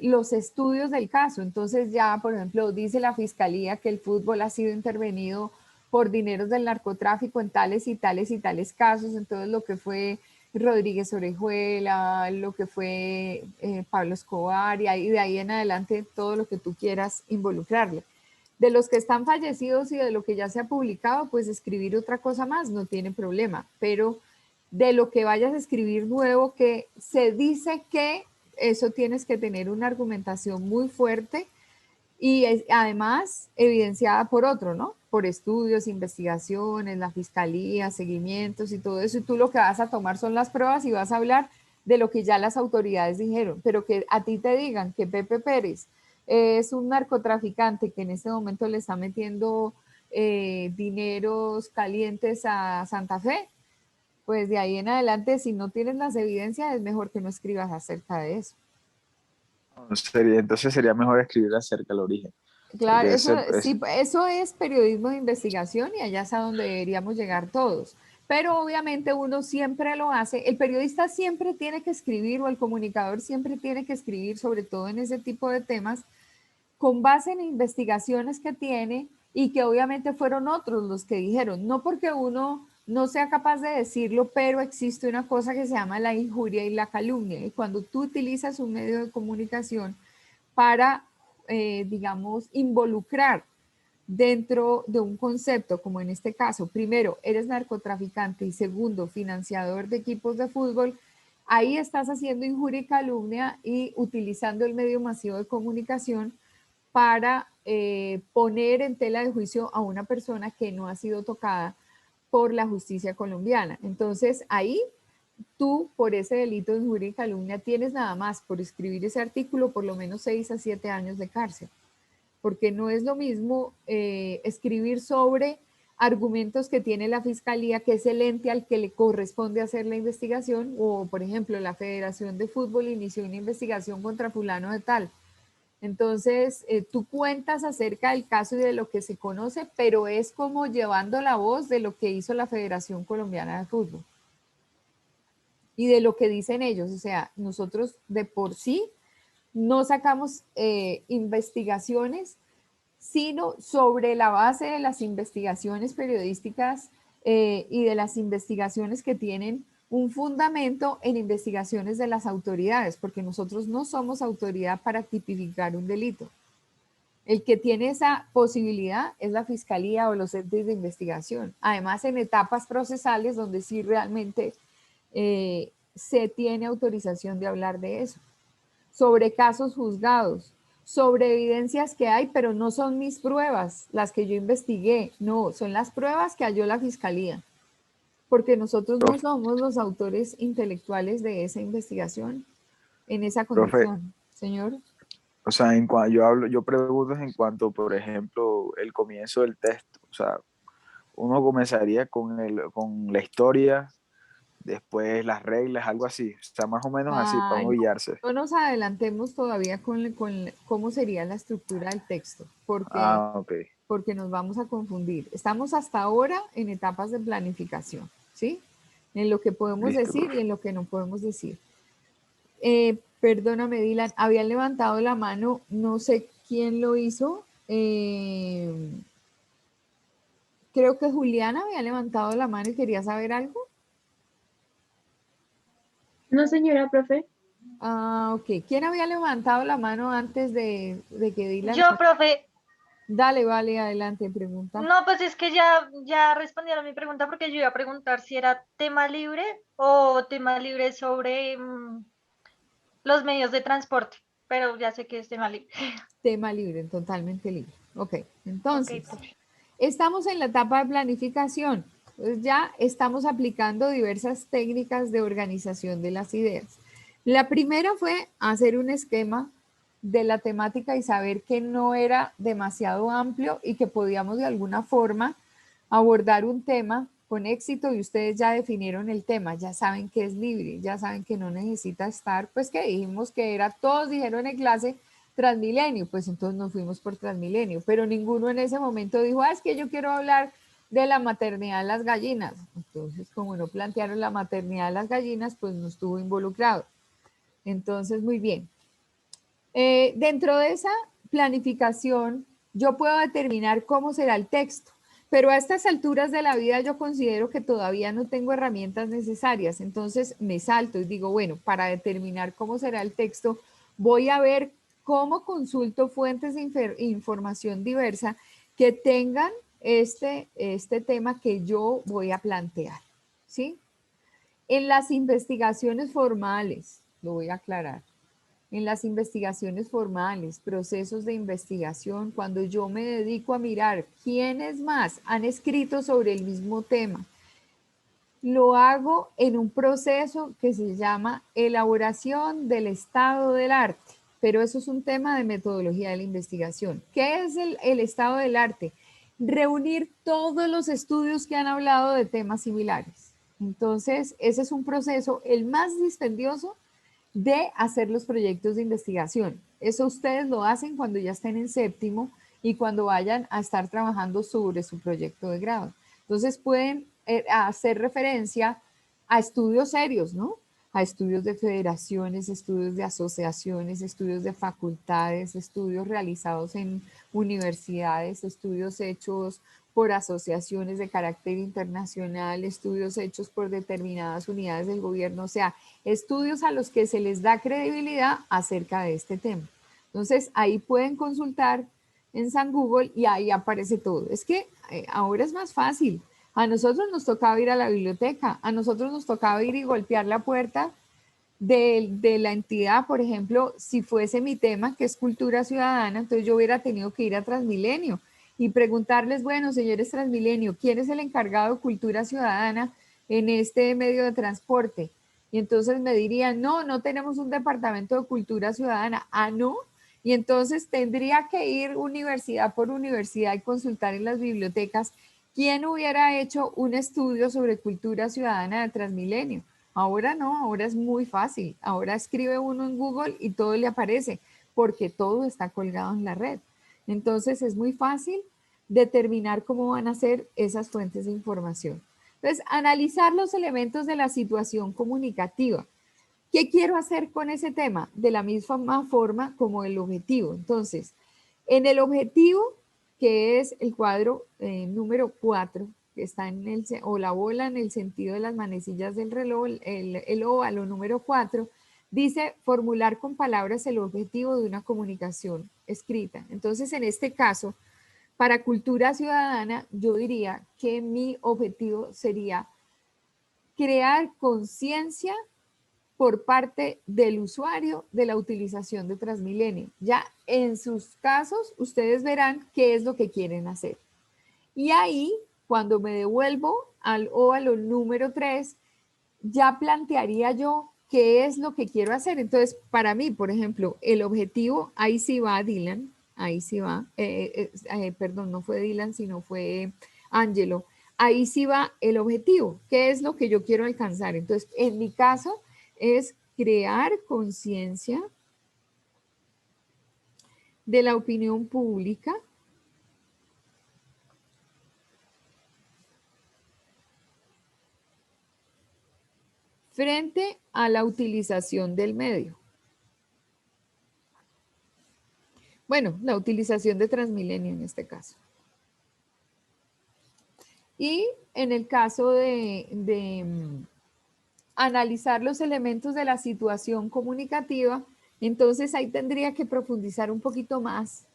los estudios del caso. Entonces ya, por ejemplo, dice la fiscalía que el fútbol ha sido intervenido por dineros del narcotráfico en tales y tales y tales casos. Entonces lo que fue Rodríguez Orejuela, lo que fue Pablo Escobar, y de ahí en adelante todo lo que tú quieras involucrarle. De los que están fallecidos y de lo que ya se ha publicado, pues escribir otra cosa más no tiene problema, pero de lo que vayas a escribir nuevo, que se dice que eso tienes que tener una argumentación muy fuerte y además evidenciada por otro, ¿no? Por estudios, investigaciones, la fiscalía, seguimientos y todo eso. Y tú lo que vas a tomar son las pruebas y vas a hablar de lo que ya las autoridades dijeron, pero que a ti te digan que Pepe Pérez es un narcotraficante que en este momento le está metiendo dineros calientes a Santa Fe, pues de ahí en adelante, si no tienes las evidencias, es mejor que no escribas acerca de eso.
Entonces sería mejor escribir acerca del origen.
Claro,
Porque
eso, sí, eso es periodismo de investigación y allá es a donde deberíamos llegar todos. Pero obviamente uno siempre lo hace, el periodista siempre tiene que escribir o el comunicador siempre tiene que escribir, sobre todo en ese tipo de temas, con base en investigaciones que tiene y que obviamente fueron otros los que dijeron, no porque uno no sea capaz de decirlo, pero existe una cosa que se llama la injuria y la calumnia. Y cuando tú utilizas un medio de comunicación para, digamos, involucrar dentro de un concepto, como en este caso, primero, eres narcotraficante y segundo, financiador de equipos de fútbol, ahí estás haciendo injuria y calumnia y utilizando el medio masivo de comunicación para poner en tela de juicio a una persona que no ha sido tocada por la justicia colombiana. Entonces, ahí tú, por ese delito de injuria y calumnia, tienes nada más por escribir ese artículo por lo menos 6 a 7 años de cárcel, porque no es lo mismo escribir sobre argumentos que tiene la fiscalía, que es el ente al que le corresponde hacer la investigación, o por ejemplo, la Federación de Fútbol inició una investigación contra fulano de tal. Entonces, tú cuentas acerca del caso y de lo que se conoce, pero es como llevando la voz de lo que hizo la Federación Colombiana de Fútbol y de lo que dicen ellos. O sea, nosotros de por sí no sacamos investigaciones, sino sobre la base de las investigaciones periodísticas y de las investigaciones que tienen un fundamento en investigaciones de las autoridades, porque nosotros no somos autoridad para tipificar un delito. El que tiene esa posibilidad es la fiscalía o los entes de investigación. Además, en etapas procesales donde sí realmente se tiene autorización de hablar de eso. Sobre casos juzgados, sobre evidencias que hay, pero no son mis pruebas las que yo investigué, no, son las pruebas que halló la fiscalía. Porque nosotros no somos los autores intelectuales de esa investigación en esa condición, señor.
O sea, yo pregunto en cuanto, por ejemplo, el comienzo del texto. O sea, uno comenzaría con la historia, después las reglas, algo así. O sea, más o menos así, para no guiarse.
No nos adelantemos todavía con cómo sería la estructura del texto, porque nos vamos a confundir. Estamos hasta ahora en etapas de planificación, ¿sí? En lo que podemos decir y en lo que no podemos decir. Perdóname, Dylan, habían levantado la mano, no sé quién lo hizo. Creo que Juliana había levantado la mano y quería saber algo.
No, señora, profe.
Ah, ok. ¿Quién había levantado la mano antes de que Dylan?
Yo, profe.
Dale, vale, adelante, pregunta.
No, pues es que ya respondieron mi pregunta porque yo iba a preguntar si era tema libre o tema libre sobre los medios de transporte, pero ya sé que es tema libre.
Tema libre, totalmente libre. Ok, entonces, estamos en la etapa de planificación. Entonces ya estamos aplicando diversas técnicas de organización de las ideas. La primera fue hacer un esquema de la temática y saber que no era demasiado amplio y que podíamos de alguna forma abordar un tema con éxito, y ustedes ya definieron el tema, ya saben que es libre, ya saben que no necesita estar, pues que dijimos que era, todos dijeron en clase Transmilenio, pues entonces nos fuimos por Transmilenio, pero ninguno en ese momento dijo, es que yo quiero hablar de la maternidad de las gallinas. Entonces, como no plantearon la maternidad de las gallinas, pues no estuvo involucrado. Entonces, muy bien. Dentro de esa planificación, yo puedo determinar cómo será el texto, pero a estas alturas de la vida yo considero que todavía no tengo herramientas necesarias, entonces me salto y digo, bueno, para determinar cómo será el texto, voy a ver cómo consulto fuentes de información diversa que tengan este tema que yo voy a plantear, ¿sí? En las investigaciones formales, lo voy a aclarar, en las investigaciones formales, procesos de investigación, cuando yo me dedico a mirar quiénes más han escrito sobre el mismo tema, lo hago en un proceso que se llama elaboración del estado del arte, pero eso es un tema de metodología de la investigación. ¿Qué es el estado del arte? Reunir todos los estudios que han hablado de temas similares. Entonces, ese es un proceso, el más dispendioso, de hacer los proyectos de investigación. Eso ustedes lo hacen cuando ya estén en séptimo y cuando vayan a estar trabajando sobre su proyecto de grado. Entonces pueden hacer referencia a estudios serios, ¿no? A estudios de federaciones, estudios de asociaciones, estudios de facultades, estudios realizados en universidades, estudios hechos por asociaciones de carácter internacional, estudios hechos por determinadas unidades del gobierno, o sea, estudios a los que se les da credibilidad acerca de este tema. Entonces, ahí pueden consultar en San Google y ahí aparece todo. Es que ahora es más fácil. A nosotros nos tocaba ir a la biblioteca, a nosotros nos tocaba ir y golpear la puerta de la entidad, por ejemplo, si fuese mi tema, que es cultura ciudadana, entonces yo hubiera tenido que ir a Transmilenio y preguntarles, bueno, señores Transmilenio, ¿quién es el encargado de cultura ciudadana en este medio de transporte? Y entonces me dirían, no, no tenemos un departamento de cultura ciudadana. Ah, no. Y entonces tendría que ir universidad por universidad y consultar en las bibliotecas quién hubiera hecho un estudio sobre cultura ciudadana de Transmilenio. Ahora no, ahora es muy fácil. Ahora escribe uno en Google y todo le aparece, porque todo está colgado en la red. Entonces es muy fácil determinar cómo van a ser esas fuentes de información. Entonces, analizar los elementos de la situación comunicativa. ¿Qué quiero hacer con ese tema? De la misma forma como el objetivo. Entonces, en el objetivo, que es el cuadro número 4, que está en el, o la bola en el sentido de las manecillas del reloj, el óvalo número 4, dice formular con palabras el objetivo de una comunicación escrita. Entonces, en este caso, para cultura ciudadana, yo diría que mi objetivo sería crear conciencia por parte del usuario de la utilización de Transmilenio. Ya en sus casos, ustedes verán qué es lo que quieren hacer. Y ahí, cuando me devuelvo al óvalo número 3, ya plantearía yo qué es lo que quiero hacer. Entonces, para mí, por ejemplo, el objetivo, ahí sí va Dylan, ahí sí va, perdón, no fue Dylan, sino fue Angelo. Ahí sí va el objetivo, qué es lo que yo quiero alcanzar. Entonces, en mi caso, es crear conciencia de la opinión pública frente a la utilización del medio. Bueno, la utilización de Transmilenio en este caso. Y en el caso de analizar los elementos de la situación comunicativa, entonces ahí tendría que profundizar un poquito más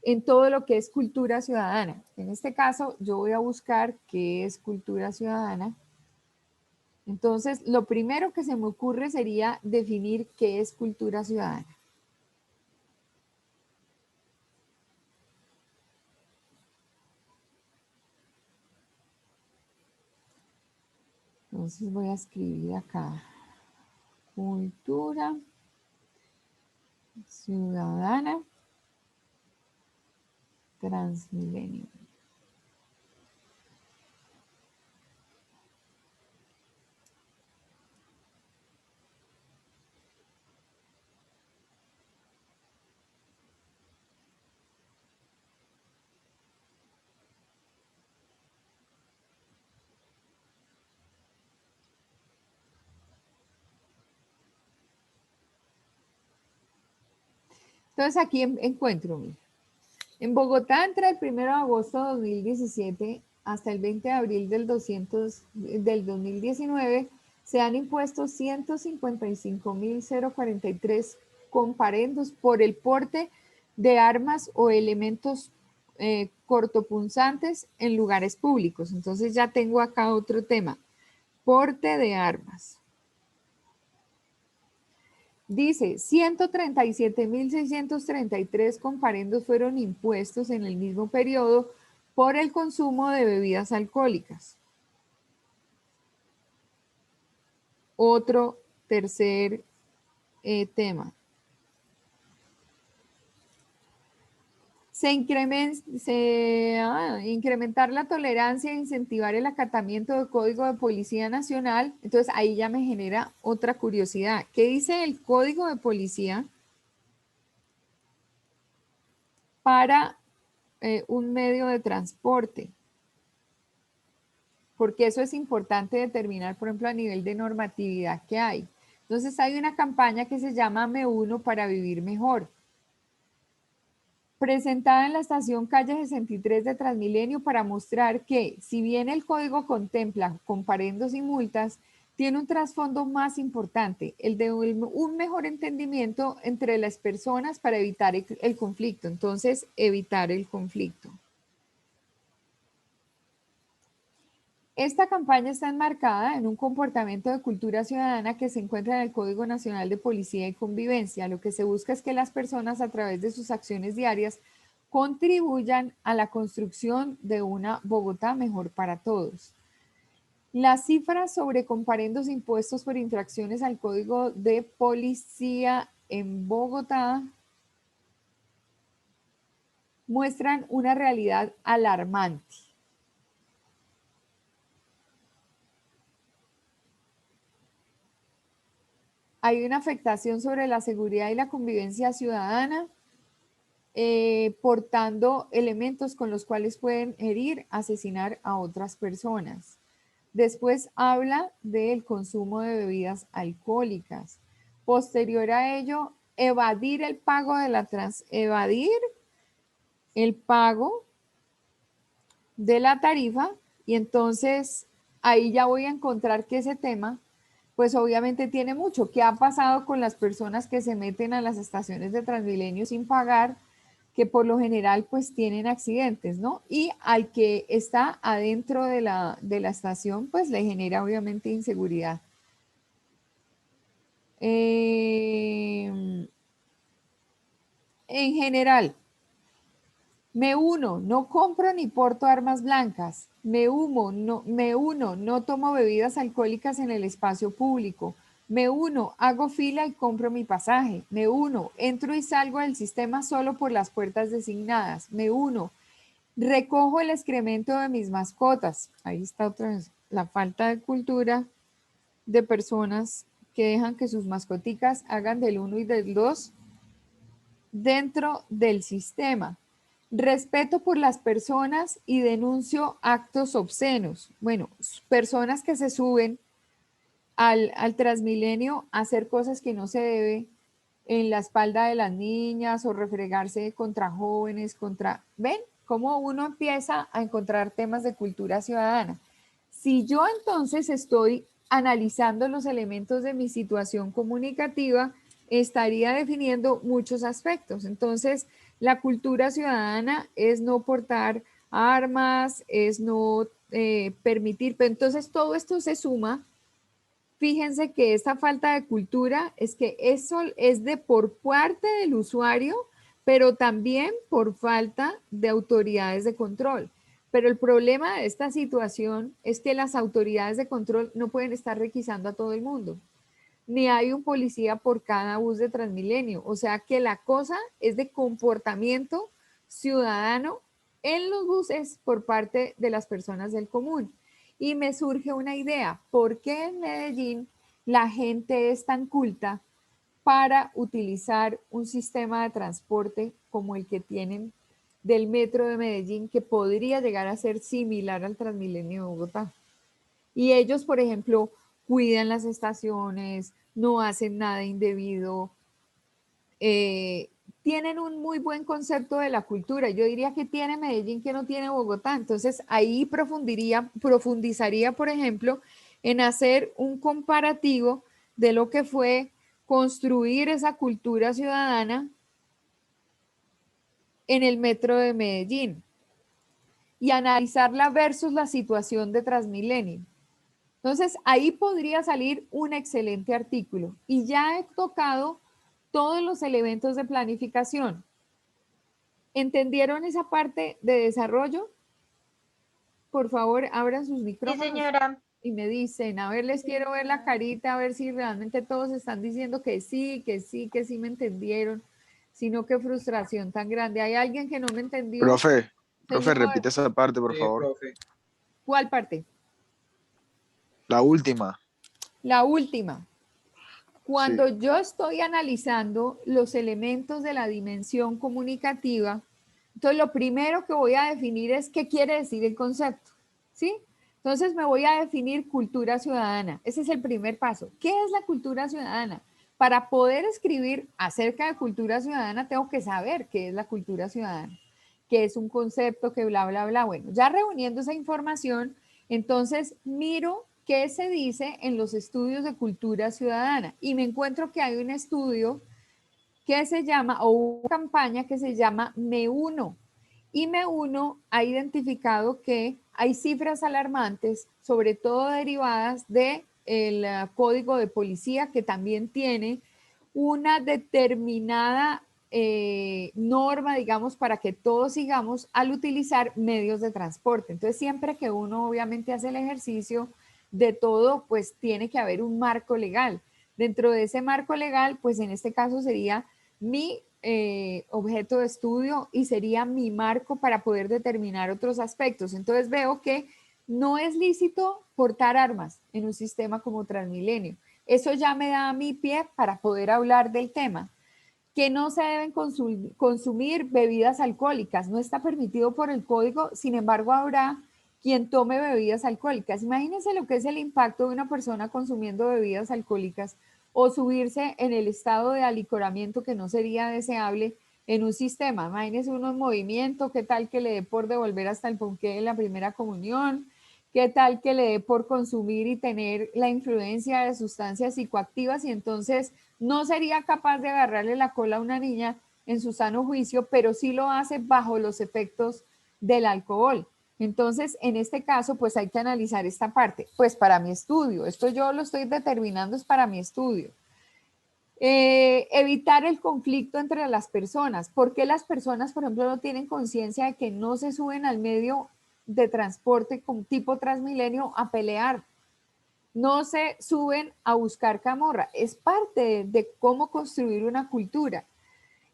en todo lo que es cultura ciudadana. En este caso, yo voy a buscar qué es cultura ciudadana. Entonces, lo primero que se me ocurre sería definir qué es cultura ciudadana. Entonces voy a escribir acá, cultura ciudadana Transmilenio. Entonces aquí encuentro, mira, en Bogotá entre el 1 de agosto de 2017 hasta el 20 de abril del 2019, se han impuesto 155.043 comparendos por el porte de armas o elementos cortopunzantes en lugares públicos. Entonces ya tengo acá otro tema. Porte de armas. Dice, 137.633 comparendos fueron impuestos en el mismo periodo por el consumo de bebidas alcohólicas. Otro tercer tema. Incrementar la tolerancia e incentivar el acatamiento del Código de Policía Nacional. Entonces ahí ya me genera otra curiosidad. ¿Qué dice el Código de Policía para un medio de transporte? Porque eso es importante determinar, por ejemplo, a nivel de normatividad que hay. Entonces hay una campaña que se llama Me Uno para Vivir Mejor, presentada en la estación Calle 63 de Transmilenio para mostrar que, si bien el código contempla comparendos y multas, tiene un trasfondo más importante, el de un mejor entendimiento entre las personas para evitar el conflicto. Entonces, evitar el conflicto. Esta campaña está enmarcada en un comportamiento de cultura ciudadana que se encuentra en el Código Nacional de Policía y Convivencia. Lo que se busca es que las personas, a través de sus acciones diarias, contribuyan a la construcción de una Bogotá mejor para todos. Las cifras sobre comparendos impuestos por infracciones al Código de Policía en Bogotá muestran una realidad alarmante. Hay una afectación sobre la seguridad y la convivencia ciudadana, portando elementos con los cuales pueden herir, asesinar a otras personas. Después habla del consumo de bebidas alcohólicas. Posterior a ello, evadir el pago de la tarifa, y entonces ahí ya voy a encontrar que ese tema pues obviamente tiene mucho. ¿Qué ha pasado con las personas que se meten a las estaciones de Transmilenio sin pagar? Que por lo general pues tienen accidentes, ¿no? Y al que está adentro de la estación pues le genera obviamente inseguridad. En general, me uno, no compro ni porto armas blancas. Me uno, no tomo bebidas alcohólicas en el espacio público. Me uno, hago fila y compro mi pasaje. Me uno, entro y salgo del sistema solo por las puertas designadas. Me uno, recojo el excremento de mis mascotas. Ahí está otra vez la falta de cultura de personas que dejan que sus mascoticas hagan del 1 y del 2 dentro del sistema. Respeto por las personas y denuncio actos obscenos. Bueno, personas que se suben al Transmilenio a hacer cosas que no se debe en la espalda de las niñas o refregarse contra jóvenes, ¿ven? Cómo uno empieza a encontrar temas de cultura ciudadana. Si yo entonces estoy analizando los elementos de mi situación comunicativa, estaría definiendo muchos aspectos. Entonces, la cultura ciudadana es no portar armas, es no permitir, pero entonces todo esto se suma. Fíjense que esta falta de cultura es que eso es por parte del usuario, pero también por falta de autoridades de control. Pero el problema de esta situación es que las autoridades de control no pueden estar requisando a todo el mundo, ni hay un policía por cada bus de Transmilenio. O sea que la cosa es de comportamiento ciudadano en los buses por parte de las personas del común. Y me surge una idea, ¿por qué en Medellín la gente es tan culta para utilizar un sistema de transporte como el que tienen del metro de Medellín, que podría llegar a ser similar al Transmilenio de Bogotá? Y ellos, por ejemplo, cuidan las estaciones, no hacen nada indebido, tienen un muy buen concepto de la cultura. Yo diría que tiene Medellín que no tiene Bogotá. Entonces ahí profundizaría, por ejemplo, en hacer un comparativo de lo que fue construir esa cultura ciudadana en el metro de Medellín y analizarla versus la situación de Transmilenio. Entonces, ahí podría salir un excelente artículo. Y ya he tocado todos los elementos de planificación. ¿Entendieron esa parte de desarrollo? Por favor, abran sus
Sí,
micrófonos
señora.
y me dicen, a ver, les quiero ver la carita, a ver si realmente todos están diciendo que sí, que sí, que sí me entendieron, sino qué frustración tan grande. ¿Hay alguien que no me entendió?
Profe,
Señor,
repite esa parte, por
Sí,
favor.
profe.
¿cuál parte?
La última.
La última. Cuando
Sí.
yo estoy analizando los elementos de la dimensión comunicativa, entonces lo primero que voy a definir es qué quiere decir el concepto, ¿sí? Entonces me voy a definir cultura ciudadana. Ese es el primer paso. ¿Qué es la cultura ciudadana? Para poder escribir acerca de cultura ciudadana, tengo que saber qué es la cultura ciudadana, qué es un concepto, que bla, bla, bla. Bueno, ya reuniendo esa información, entonces miro qué se dice en los estudios de cultura ciudadana y me encuentro que hay un estudio que se llama, o una campaña que se llama Me Uno. Y Me Uno ha identificado que hay cifras alarmantes, sobre todo derivadas del código de policía, que también tiene una determinada norma, digamos, para que todos sigamos al utilizar medios de transporte. Entonces, siempre que uno obviamente hace el ejercicio de todo, pues tiene que haber un marco legal. Dentro de ese marco legal, pues en este caso sería mi objeto de estudio y sería mi marco para poder determinar otros aspectos. Entonces veo que no es lícito portar armas en un sistema como Transmilenio. Eso ya me da a mi pie para poder hablar del tema. Que no se deben consumir bebidas alcohólicas. No está permitido por el código, sin embargo habrá quien tome bebidas alcohólicas. Imagínense lo que es el impacto de una persona consumiendo bebidas alcohólicas o subirse en el estado de alicoramiento que no sería deseable en un sistema. Imagínense uno en movimiento, qué tal que le dé por devolver hasta el ponqué de la primera comunión, qué tal que le dé por consumir y tener la influencia de sustancias psicoactivas y entonces no sería capaz de agarrarle la cola a una niña en su sano juicio, pero sí lo hace bajo los efectos del alcohol. Entonces, en este caso, pues hay que analizar esta parte. Pues para mi estudio, esto yo lo estoy determinando, es para mi estudio. Evitar el conflicto entre las personas. ¿Por qué las personas, por ejemplo, no tienen conciencia de que no se suben al medio de transporte con tipo Transmilenio a pelear? No se suben a buscar camorra. Es parte de cómo construir una cultura.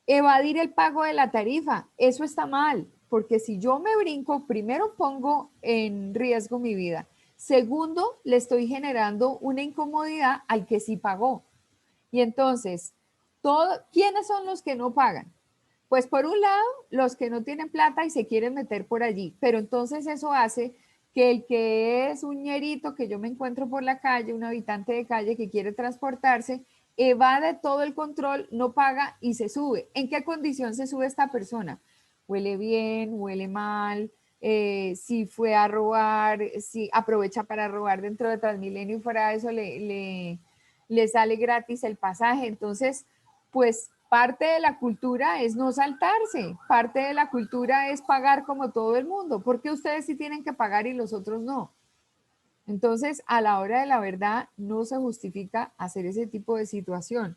Evadir el pago de la tarifa, eso está mal, porque si yo me brinco, primero pongo en riesgo mi vida. Segundo, le estoy generando una incomodidad al que sí pagó. Y entonces, ¿quiénes son los que no pagan? Pues por un lado, los que no tienen plata y se quieren meter por allí, pero entonces eso hace que el que es un ñerito que yo me encuentro por la calle, un habitante de calle que quiere transportarse, evade todo el control, no paga y se sube. ¿En qué condición se sube esta persona? Huele bien, huele mal, si fue a robar, si aprovecha para robar dentro de Transmilenio y fuera de eso le sale gratis el pasaje. Entonces, pues parte de la cultura es no saltarse, parte de la cultura es pagar como todo el mundo, porque ustedes sí tienen que pagar y los otros no. Entonces, a la hora de la verdad, no se justifica hacer ese tipo de situación.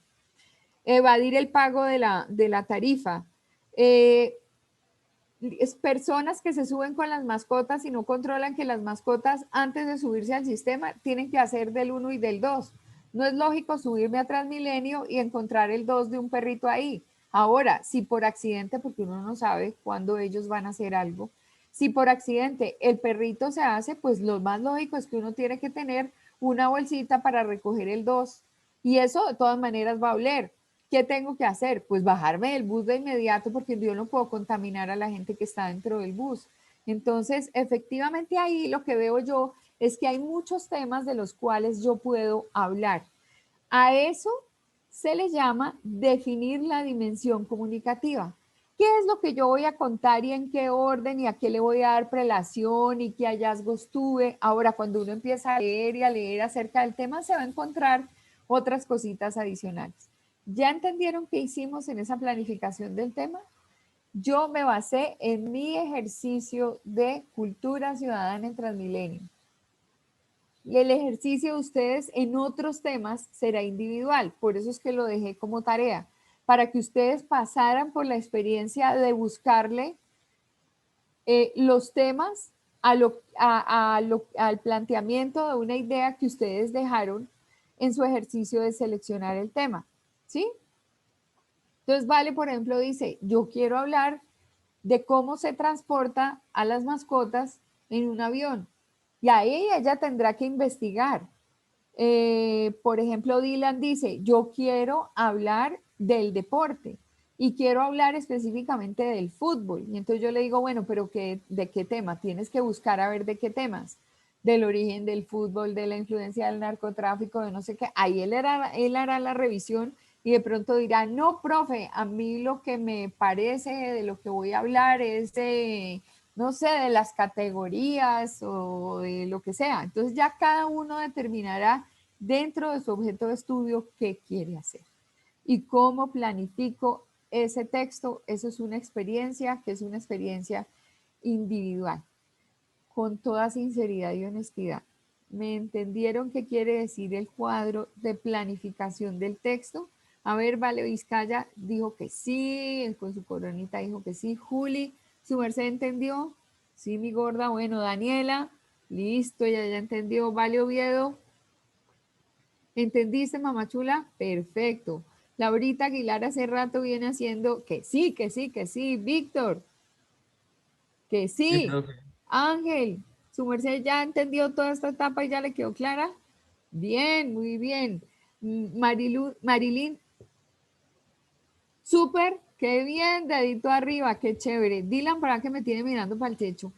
Evadir el pago de la tarifa. Es personas que se suben con las mascotas y no controlan que las mascotas, antes de subirse al sistema, tienen que hacer del 1 y del 2. No es lógico subirme a Transmilenio y encontrar el 2 de un perrito ahí. Ahora, si por accidente, porque uno no sabe cuándo ellos van a hacer algo, si por accidente el perrito se hace, pues lo más lógico es que uno tiene que tener una bolsita para recoger el 2. Y eso de todas maneras va a oler. ¿Qué tengo que hacer? Pues bajarme del bus de inmediato porque yo no puedo contaminar a la gente que está dentro del bus. Entonces, efectivamente ahí lo que veo yo es que hay muchos temas de los cuales yo puedo hablar. A eso se le llama definir la dimensión comunicativa. ¿Qué es lo que yo voy a contar y en qué orden y a qué le voy a dar prelación y qué hallazgos tuve? Ahora, cuando uno empieza a leer y a leer acerca del tema, se va a encontrar otras cositas adicionales. ¿Ya entendieron qué hicimos en esa planificación del tema? Yo me basé en mi ejercicio de cultura ciudadana en Transmilenio. Y el ejercicio de ustedes en otros temas será individual, por eso es que lo dejé como tarea, para que ustedes pasaran por la experiencia de buscarle los temas al planteamiento de una idea que ustedes dejaron en su ejercicio de seleccionar el tema, ¿sí? Entonces, Vale, por ejemplo, dice, yo quiero hablar de cómo se transporta a las mascotas en un avión. Y ahí ella tendrá que investigar. Por ejemplo, Dylan dice, yo quiero hablar del deporte y quiero hablar específicamente del fútbol. Y entonces yo le digo, bueno, pero ¿de qué tema? Tienes que buscar a ver de qué temas. Del origen del fútbol, de la influencia del narcotráfico, de no sé qué. Ahí él hará la revisión y de pronto dirá, no, profe, a mí lo que me parece de lo que voy a hablar es de, no sé, de las categorías o de lo que sea. Entonces ya cada uno determinará dentro de su objeto de estudio qué quiere hacer. Y cómo planifico ese texto, eso es una experiencia que es una experiencia individual, con toda sinceridad y honestidad. ¿Me entendieron qué quiere decir el cuadro de planificación del texto? A ver, Vale Vizcaya dijo que sí, con su coronita dijo que sí. Juli, ¿su merced entendió? Sí, mi gorda. Bueno, Daniela, listo, ya entendió. Vale Oviedo, ¿entendiste, mamá chula? Perfecto. Laurita Aguilar hace rato viene haciendo que sí, que sí, que sí. Víctor, que
Sí,
sí.
profe.
Ángel, ¿su merced ya entendió toda esta etapa y ya le quedó clara? Bien, muy bien. Marilyn, súper, qué bien, dedito arriba, qué chévere. Dylan, ¿para qué me tiene mirando para el techo?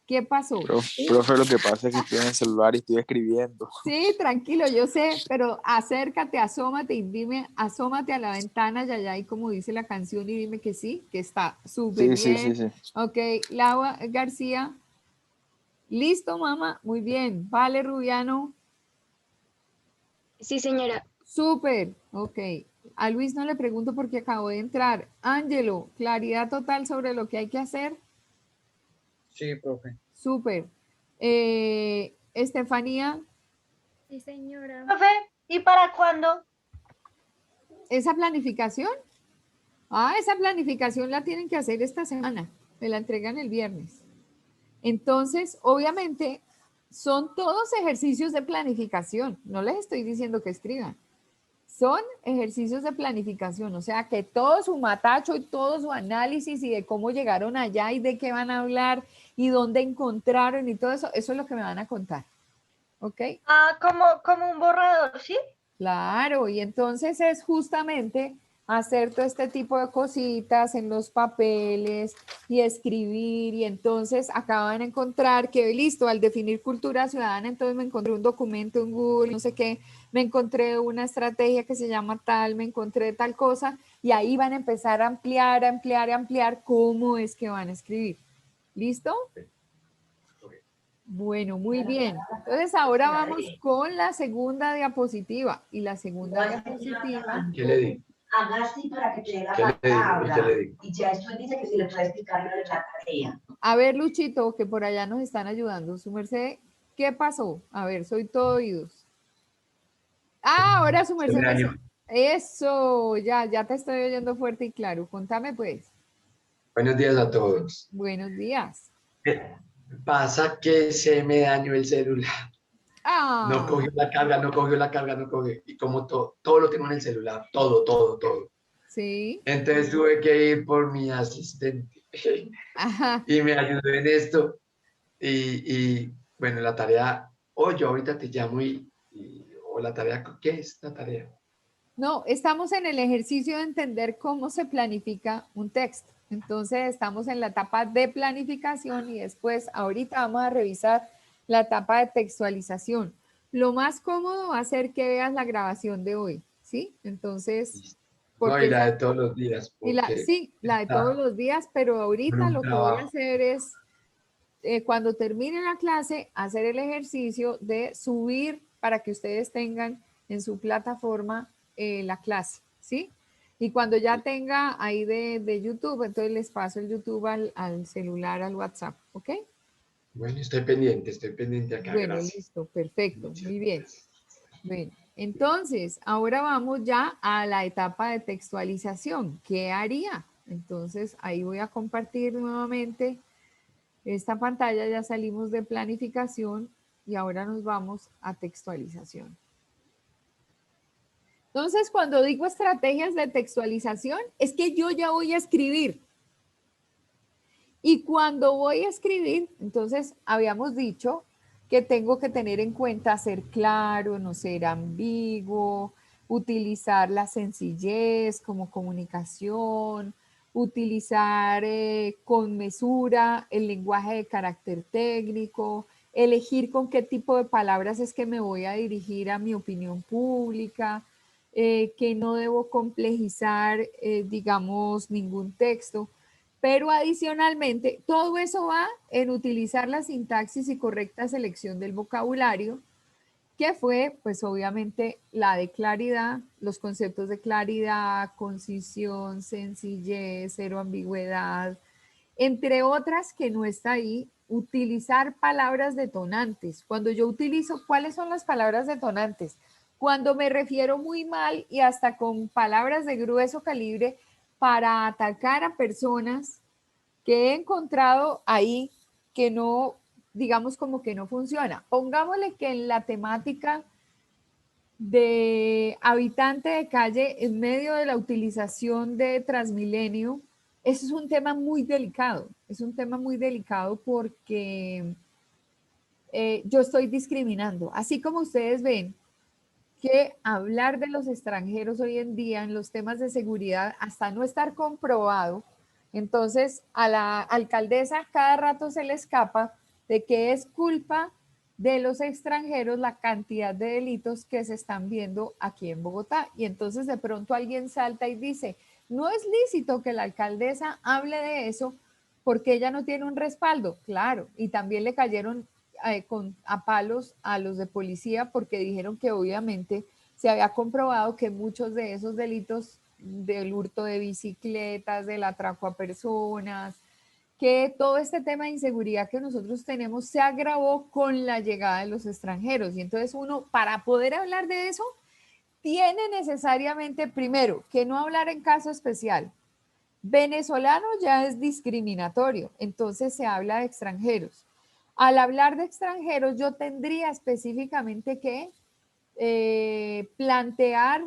¿Qué pasó?
Profe, lo que pasa es que estoy en el celular y estoy escribiendo.
Sí, tranquilo, yo sé, pero acércate, asómate y dime, asómate a la ventana, ya, y como dice la canción, y dime que sí, que está súper
Sí,
bien.
sí.
Ok, Laura García, listo, mamá, muy bien. Vale, Rubiano,
Sí, señora.
súper, ok. A Luis no le pregunto porque acabo de entrar. Ángelo, claridad total sobre lo que hay que hacer.
Sí, profe.
Súper. Estefanía,
Sí, señora.
Profe, ¿y para cuándo?
¿esa planificación? Ah, esa planificación la tienen que hacer esta semana. Me la entregan el viernes. Entonces, obviamente, son todos ejercicios de planificación. No les estoy diciendo que escriban. Son ejercicios de planificación, o sea que todo su matacho y todo su análisis y de cómo llegaron allá y de qué van a hablar y dónde encontraron y todo eso, eso es lo que me van a contar. ¿Ok?
Ah, como un borrador, ¿sí?
Claro, y entonces es justamente hacer todo este tipo de cositas en los papeles y escribir y entonces acaban de encontrar que listo, al definir cultura ciudadana, entonces me encontré un documento en Google, no sé qué, me encontré una estrategia que se llama tal, me encontré tal cosa y ahí van a empezar a ampliar cómo es que van a escribir. ¿Listo? Bueno, muy bien. Entonces ahora vamos con la segunda diapositiva. Y la segunda diapositiva.
¿Qué le digo? Haga así para que te dé la palabra. ¿Qué le digo? Y ya después dice que si le puede explicar lo de la tarea.
A ver, Luchito, que por allá nos están ayudando. Su merced, ¿qué pasó? A ver, soy todo oídos. Ah, ahora su merced. Eso, ya te estoy oyendo fuerte y claro. Contame pues.
Buenos días a todos.
Buenos días.
Pasa que se me dañó el celular.
Ah.
No cogió la carga, no cogió. Y como todo lo tengo en el celular, todo.
Sí.
Entonces tuve que ir por mi asistente.
Ajá.
Y me ayudó en esto. Y bueno, la tarea, yo ahorita te llamo o la tarea, ¿qué es la tarea?
No, estamos en el ejercicio de entender cómo se planifica un texto. Entonces estamos en la etapa de planificación y después ahorita vamos a revisar la etapa de textualización. Lo más cómodo va a ser que veas la grabación de hoy, ¿sí? Entonces,
No, y
porque
la
esa,
de todos los días,
y la,
porque
sí, la de todos
está
los días, pero
con
ahorita
un
lo que voy a
trabajo.
hacer es, cuando termine la clase, hacer el ejercicio de subir para que ustedes tengan en su plataforma la clase, ¿sí? Y cuando ya tenga ahí de YouTube, entonces les paso el YouTube al celular, al WhatsApp, ¿ok?
Bueno, estoy pendiente acá,
Bueno,
gracias.
listo, perfecto,
Muchas
muy bien.
gracias.
Bueno, entonces, ahora vamos ya a la etapa de textualización. ¿Qué haría? Entonces, ahí voy a compartir nuevamente esta pantalla. Ya salimos de planificación y ahora nos vamos a textualización. Entonces, cuando digo estrategias de textualización, es que yo ya voy a escribir. Y cuando voy a escribir, entonces habíamos dicho que tengo que tener en cuenta ser claro, no ser ambiguo, utilizar la sencillez como comunicación, utilizar con mesura el lenguaje de carácter técnico, elegir con qué tipo de palabras es que me voy a dirigir a mi opinión pública, que no debo complejizar, digamos, ningún texto. Pero adicionalmente, todo eso va en utilizar la sintaxis y correcta selección del vocabulario, que fue, pues obviamente, la de claridad, los conceptos de claridad, concisión, sencillez, cero ambigüedad, entre otras que no está ahí, utilizar palabras detonantes. Cuando yo utilizo, ¿cuáles son las palabras detonantes? Cuando me refiero muy mal y hasta con palabras de grueso calibre para atacar a personas que he encontrado ahí que no, digamos como que no funciona. Pongámosle que en la temática de habitante de calle en medio de la utilización de Transmilenio, eso es un tema muy delicado, es un tema muy delicado porque yo estoy discriminando, así como ustedes ven que hablar de los extranjeros hoy en día en los temas de seguridad, hasta no estar comprobado, entonces a la alcaldesa cada rato se le escapa de que es culpa de los extranjeros la cantidad de delitos que se están viendo aquí en Bogotá. Y entonces de pronto alguien salta y dice, no es lícito que la alcaldesa hable de eso porque ella no tiene un respaldo. Claro, y también le cayeron a palos a los de policía porque dijeron que obviamente se había comprobado que muchos de esos delitos del hurto de bicicletas, del atraco a personas, que todo este tema de inseguridad que nosotros tenemos se agravó con la llegada de los extranjeros. Y entonces uno, para poder hablar de eso, tiene necesariamente, primero, que no hablar en caso especial. Venezolano ya es discriminatorio, entonces se habla de extranjeros. Al hablar de extranjeros, yo tendría específicamente que plantear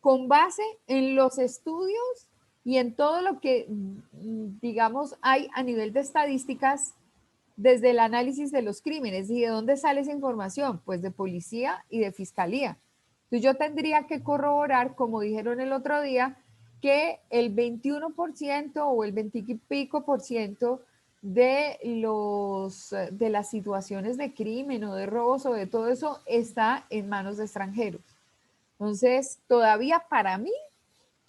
con base en los estudios y en todo lo que, digamos, hay a nivel de estadísticas desde el análisis de los crímenes. ¿Y de dónde sale esa información? Pues de policía y de fiscalía. Entonces yo tendría que corroborar, como dijeron el otro día, que el 21% o el 20 y pico por ciento de las situaciones de crimen o de robos o de todo eso está en manos de extranjeros. Entonces, todavía para mí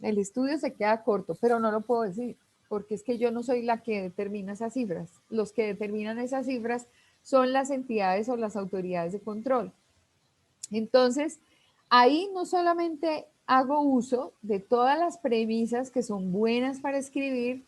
el estudio se queda corto, pero no lo puedo decir, porque es que yo no soy la que determina esas cifras. Los que determinan esas cifras son las entidades o las autoridades de control. Entonces, ahí no solamente hago uso de todas las premisas que son buenas para escribir,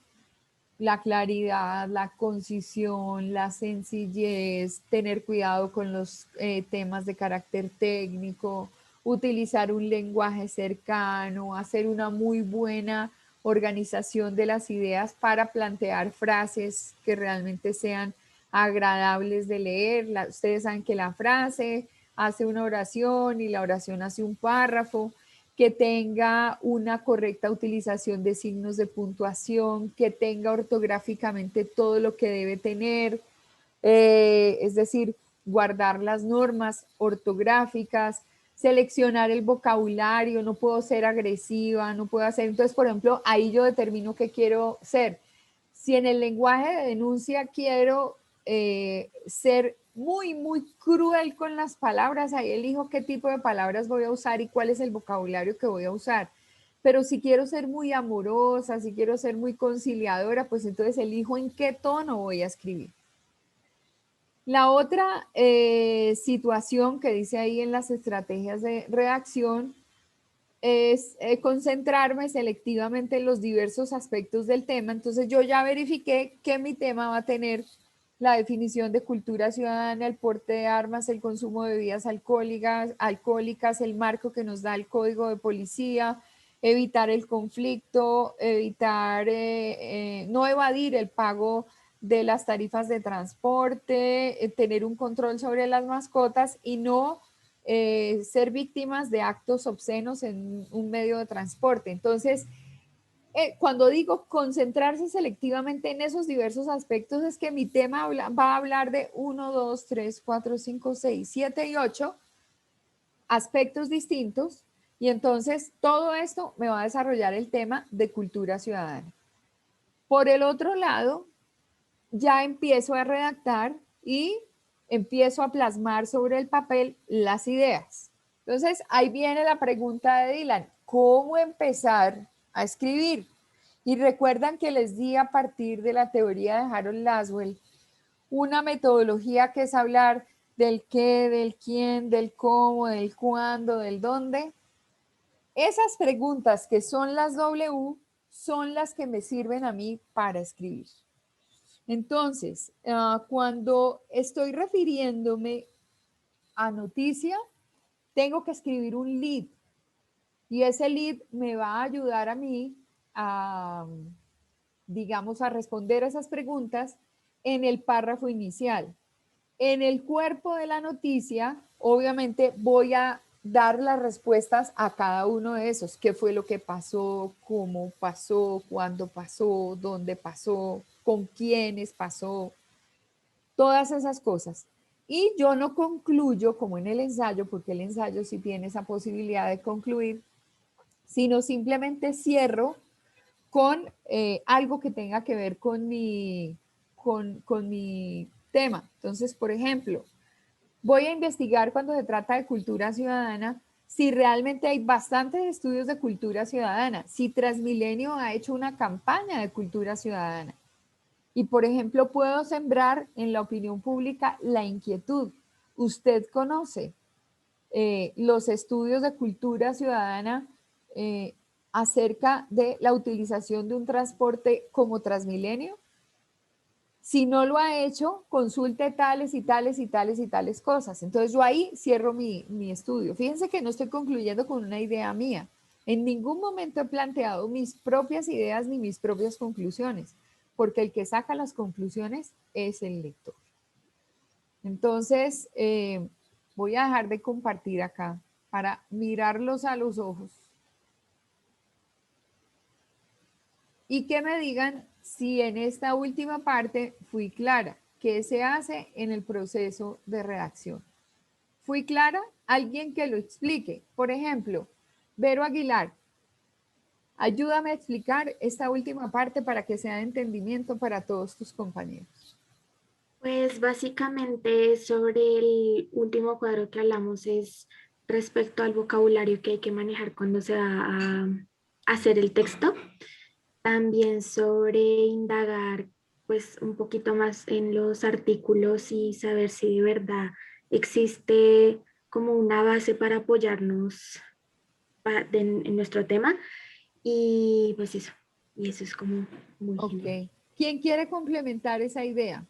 la claridad, la concisión, la sencillez, tener cuidado con los temas de carácter técnico, utilizar un lenguaje cercano, hacer una muy buena organización de las ideas para plantear frases que realmente sean agradables de leer. Ustedes saben que la frase hace una oración y la oración hace un párrafo, que tenga una correcta utilización de signos de puntuación, que tenga ortográficamente todo lo que debe tener, es decir, guardar las normas ortográficas, seleccionar el vocabulario, no puedo ser agresiva, no puedo hacer, entonces, por ejemplo, ahí yo determino qué quiero ser. Si en el lenguaje de denuncia quiero ser muy, muy cruel con las palabras, ahí elijo qué tipo de palabras voy a usar y cuál es el vocabulario que voy a usar. Pero si quiero ser muy amorosa, si quiero ser muy conciliadora, pues entonces elijo en qué tono voy a escribir. La otra situación que dice ahí en las estrategias de redacción es concentrarme selectivamente en los diversos aspectos del tema. Entonces yo ya verifiqué que mi tema va a tener la definición de cultura ciudadana, el porte de armas, el consumo de bebidas alcohólicas, el marco que nos da el código de policía, evitar el conflicto, evitar, no evadir el pago de las tarifas de transporte, tener un control sobre las mascotas y no ser víctimas de actos obscenos en un medio de transporte. Entonces, cuando digo concentrarse selectivamente en esos diversos aspectos, es que mi tema va a hablar de 1, 2, 3, 4, 5, 6, 7 y 8 aspectos distintos. Y entonces todo esto me va a desarrollar el tema de cultura ciudadana. Por el otro lado, ya empiezo a redactar y empiezo a plasmar sobre el papel las ideas. Entonces, ahí viene la pregunta de Dylan, ¿cómo empezar a escribir? Y recuerdan que les di a partir de la teoría de Harold Laswell una metodología que es hablar del qué, del quién, del cómo, del cuándo, del dónde. Esas preguntas que son las W son las que me sirven a mí para escribir. Entonces, cuando estoy refiriéndome a noticia, tengo que escribir un lead y ese lead me va a ayudar a mí a, digamos, a responder a esas preguntas en el párrafo inicial. En el cuerpo de la noticia, obviamente voy a dar las respuestas a cada uno de esos. ¿Qué fue lo que pasó? ¿Cómo pasó? ¿Cuándo pasó? ¿Dónde pasó? ¿Con quiénes pasó? Todas esas cosas. Y yo no concluyo como en el ensayo, porque el ensayo sí tiene esa posibilidad de concluir, sino simplemente cierro con algo que tenga que ver con mi tema. Entonces, por ejemplo, voy a investigar cuando se trata de cultura ciudadana si realmente hay bastantes estudios de cultura ciudadana, si Transmilenio ha hecho una campaña de cultura ciudadana. Y, por ejemplo, puedo sembrar en la opinión pública la inquietud. ¿Usted conoce los estudios de cultura ciudadana acerca de la utilización de un transporte como Transmilenio? Si no lo ha hecho, consulte tales y tales y tales y tales cosas. Entonces yo ahí cierro mi estudio. Fíjense que no estoy concluyendo con una idea mía. En ningún momento he planteado mis propias ideas ni mis propias conclusiones, porque el que saca las conclusiones es el lector. Entonces, voy a dejar de compartir acá para mirarlos a los ojos y que me digan si en esta última parte fui clara. ¿Qué se hace en el proceso de redacción? ¿Fui clara? Alguien que lo explique. Por ejemplo, Vero Aguilar, ayúdame a explicar esta última parte para que sea de entendimiento para todos tus compañeros.
Pues básicamente sobre el último cuadro que hablamos es respecto al vocabulario que hay que manejar cuando se va a hacer el texto. También sobre indagar pues un poquito más en los artículos y saber si de verdad existe como una base para apoyarnos en nuestro tema. Y pues eso, y eso es como muy
Ok. ¿Quién quiere complementar esa idea?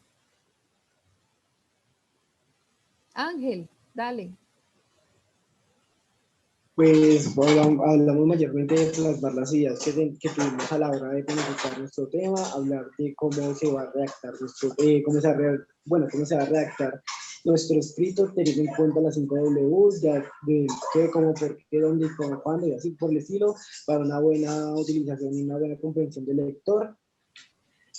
Ángel, dale.
Pues hablamos mayormente de plasmar las ideas que tuvimos a la hora de planificar nuestro tema, hablar de cómo se va a redactar cómo se va a redactar nuestro escrito, teniendo en cuenta las 5 Ws, ya de qué, cómo, por qué, dónde, cómo, cuándo y así por el estilo, para una buena utilización y una buena comprensión del lector.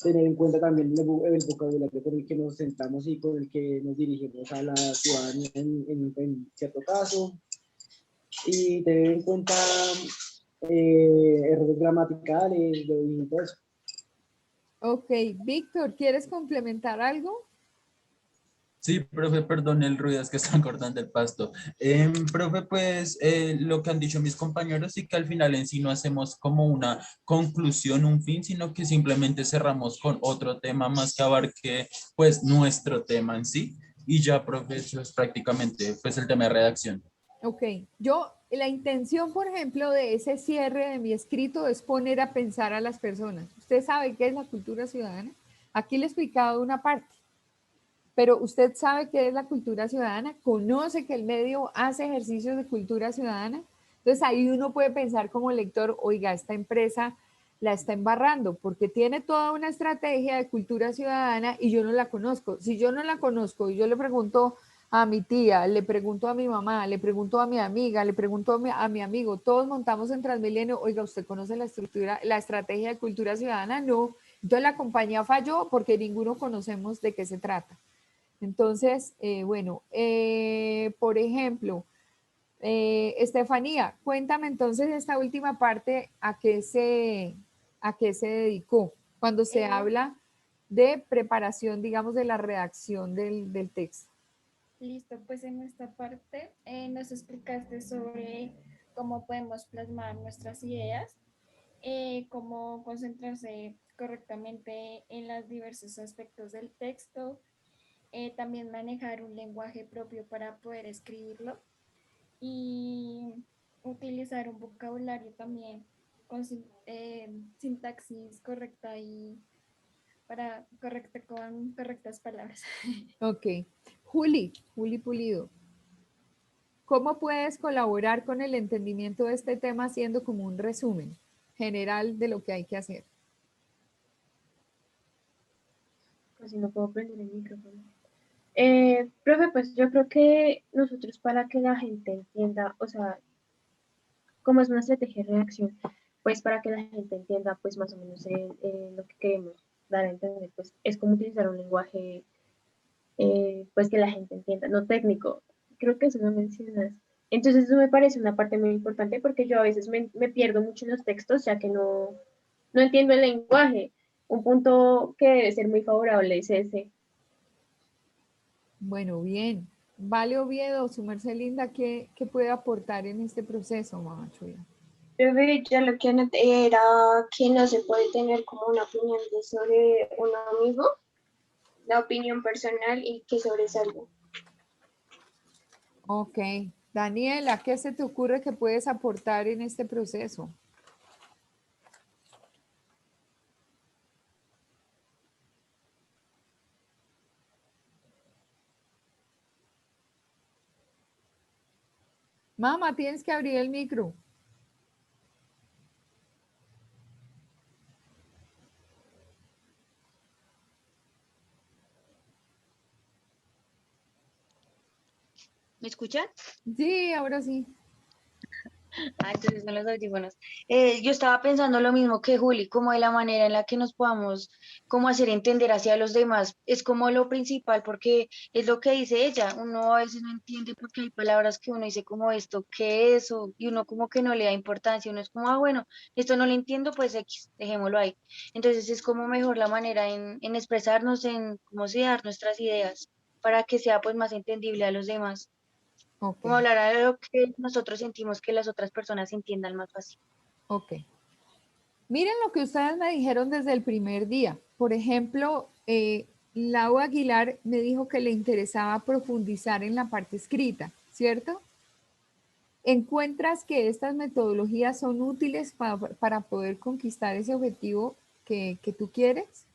Tener en cuenta también el vocabulario con el que nos sentamos y con el que nos dirigimos a la ciudadanía en cierto caso. Y tener en cuenta errores gramaticales y todo eso.
Ok, Víctor, ¿quieres complementar algo?
Sí, profe, perdón el ruido, es que están cortando el pasto. Profe, pues lo que han dicho mis compañeros y que al final en sí no hacemos como una conclusión, un fin, sino que simplemente cerramos con otro tema más que abarque pues nuestro tema en sí. Y ya, profe, eso es prácticamente pues el tema de redacción.
Ok, la intención, por ejemplo, de ese cierre de mi escrito es poner a pensar a las personas. ¿Usted sabe qué es la cultura ciudadana? Aquí le he explicado una parte. Pero usted sabe qué es la cultura ciudadana, conoce que el medio hace ejercicios de cultura ciudadana. Entonces ahí uno puede pensar como lector, oiga, esta empresa la está embarrando porque tiene toda una estrategia de cultura ciudadana y yo no la conozco. Si yo no la conozco y yo le pregunto a mi tía, le pregunto a mi mamá, le pregunto a mi amiga, le pregunto a mi amigo, todos montamos en Transmilenio, oiga, ¿usted conoce la estructura, la estrategia de cultura ciudadana? No. Entonces la compañía falló porque ninguno conocemos de qué se trata. Entonces, bueno, por ejemplo, Estefanía, cuéntame entonces esta última parte a qué se dedicó cuando se habla de preparación, digamos, de la redacción del texto.
Listo, pues en esta parte nos explicaste sobre cómo podemos plasmar nuestras ideas, cómo concentrarse correctamente en los diversos aspectos del texto, también manejar un lenguaje propio para poder escribirlo y utilizar un vocabulario también con sintaxis correcta y correcta con correctas palabras.
Ok. Juli Pulido, ¿cómo puedes colaborar con el entendimiento de este tema haciendo como un resumen general de lo que hay que hacer?
Casi no puedo prender el micrófono. Profe, pues yo creo que nosotros para que la gente entienda, o sea, como es una estrategia de reacción, pues para que la gente entienda pues más o menos lo que queremos dar a entender, pues es como utilizar un lenguaje pues que la gente entienda, no técnico. Creo que eso lo mencionas. Entonces eso me parece una parte muy importante porque yo a veces me pierdo mucho en los textos ya que no entiendo el lenguaje. Un punto que debe ser muy favorable es ese.
Bueno, bien. Vale Oviedo, su merced linda, ¿qué puede aportar en este proceso, mamá chula?
Yo lo que anoté era que no se puede tener como una opinión sobre un amigo, la opinión personal y que sobresalga.
Ok. Daniela, ¿qué se te ocurre que puedes aportar en este proceso? Mamá, tienes que abrir el micro.
¿Me escuchan?
Sí, ahora sí.
Entonces son los audífonos. Yo estaba pensando lo mismo que Juli, como de la manera en la que nos podamos como hacer entender hacia los demás, es como lo principal, porque es lo que dice ella, uno a veces no entiende porque hay palabras que uno dice como esto, ¿qué es eso? Y uno como que no le da importancia, uno es como, bueno, esto no lo entiendo, pues X, dejémoslo ahí. Entonces es como mejor la manera en expresarnos, en cómo se dar nuestras ideas, para que sea pues más entendible a los demás.
Ok.
Como hablar de lo que nosotros sentimos que las otras personas entiendan más fácil.
Ok. Miren lo que ustedes me dijeron desde el primer día. Por ejemplo, Lau Aguilar me dijo que le interesaba profundizar en la parte escrita, ¿cierto? ¿Encuentras que estas metodologías son útiles para poder conquistar ese objetivo que tú quieres?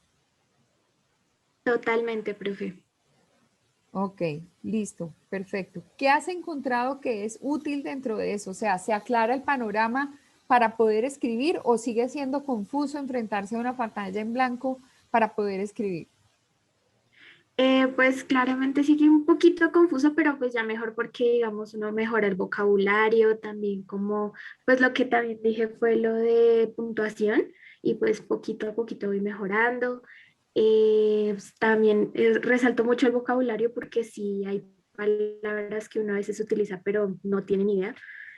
Totalmente, profe.
Ok, listo, perfecto. ¿Qué has encontrado que es útil dentro de eso? O sea, ¿se aclara el panorama para poder escribir o sigue siendo confuso enfrentarse a una pantalla en blanco para poder escribir?
Pues claramente sigue un poquito confuso, pero pues ya mejor porque, digamos, uno mejora el vocabulario, también como, pues lo que también dije fue lo de puntuación y pues poquito a poquito voy mejorando. También resalto mucho el vocabulario porque sí hay palabras que uno a veces utiliza pero no tiene ni idea.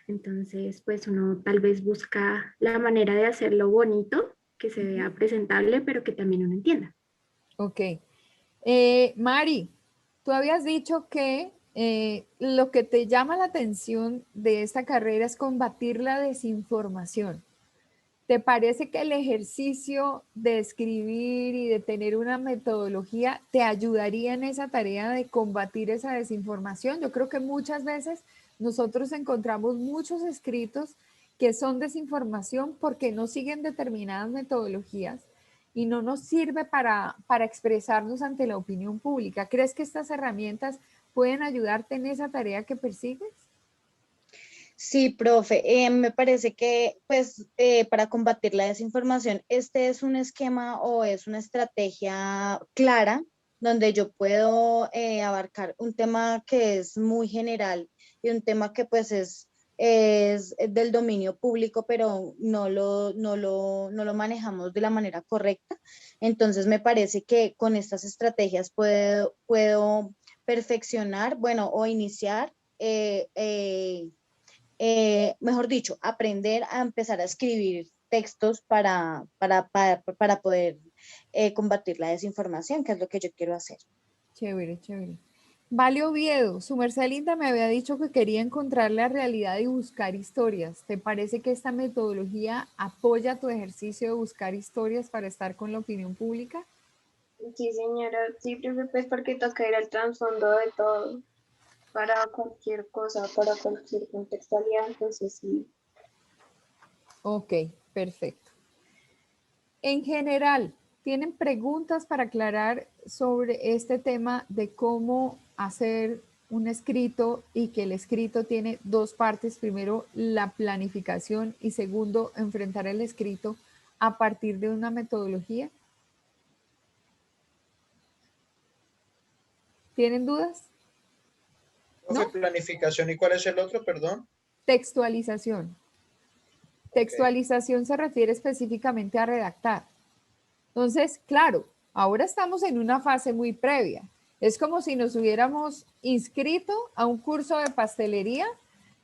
Entonces, pues uno tal vez busca la manera de hacerlo bonito, que se vea presentable, pero que también uno entienda.
Ok. Mari, tú habías dicho que lo que te llama la atención de esta carrera es combatir la desinformación. ¿Te parece que el ejercicio de escribir y de tener una metodología te ayudaría en esa tarea de combatir esa desinformación? Yo creo que muchas veces nosotros encontramos muchos escritos que son desinformación porque no siguen determinadas metodologías y no nos sirve para expresarnos ante la opinión pública. ¿Crees que estas herramientas pueden ayudarte en esa tarea que persigues?
Sí, profe, me parece que pues para combatir la desinformación, este es un esquema o es una estrategia clara donde yo puedo abarcar un tema que es muy general y un tema que pues es del dominio público, pero no lo manejamos de la manera correcta. Entonces me parece que con estas estrategias puedo perfeccionar, bueno, o iniciar mejor dicho, aprender a empezar a escribir textos para poder combatir la desinformación, que es lo que yo quiero hacer.
Chévere, chévere. Vale Oviedo, su merced linda me había dicho que quería encontrar la realidad y buscar historias. ¿Te parece que esta metodología apoya tu ejercicio de buscar historias para estar con la opinión pública?
Sí, señora, sí, profe, pues porque toca ir al trasfondo de todo, para cualquier cosa, para cualquier contextualidad, entonces sí.
Ok, perfecto. En general, ¿tienen preguntas para aclarar sobre este tema de cómo hacer un escrito y que el escrito tiene dos partes? Primero, la planificación y segundo, enfrentar el escrito a partir de una metodología. ¿Tienen dudas?
¿No? Planificación, ¿y cuál es el otro, perdón?
Textualización. Textualización se refiere específicamente a redactar. Entonces, claro, ahora estamos en una fase muy previa. Es como si nos hubiéramos inscrito a un curso de pastelería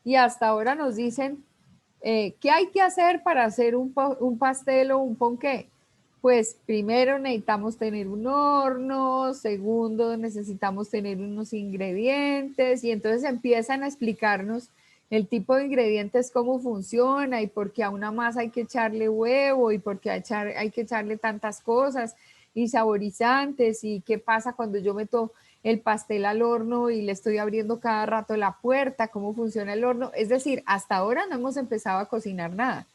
y hasta ahora nos dicen qué hay que hacer para hacer un pastel o un ponqué. Pues primero necesitamos tener un horno, segundo necesitamos tener unos ingredientes y entonces empiezan a explicarnos el tipo de ingredientes, cómo funciona y por qué a una masa hay que echarle huevo y por qué hay que echarle tantas cosas y saborizantes y qué pasa cuando yo meto el pastel al horno y le estoy abriendo cada rato la puerta, cómo funciona el horno. Es decir, hasta ahora no hemos empezado a cocinar nada.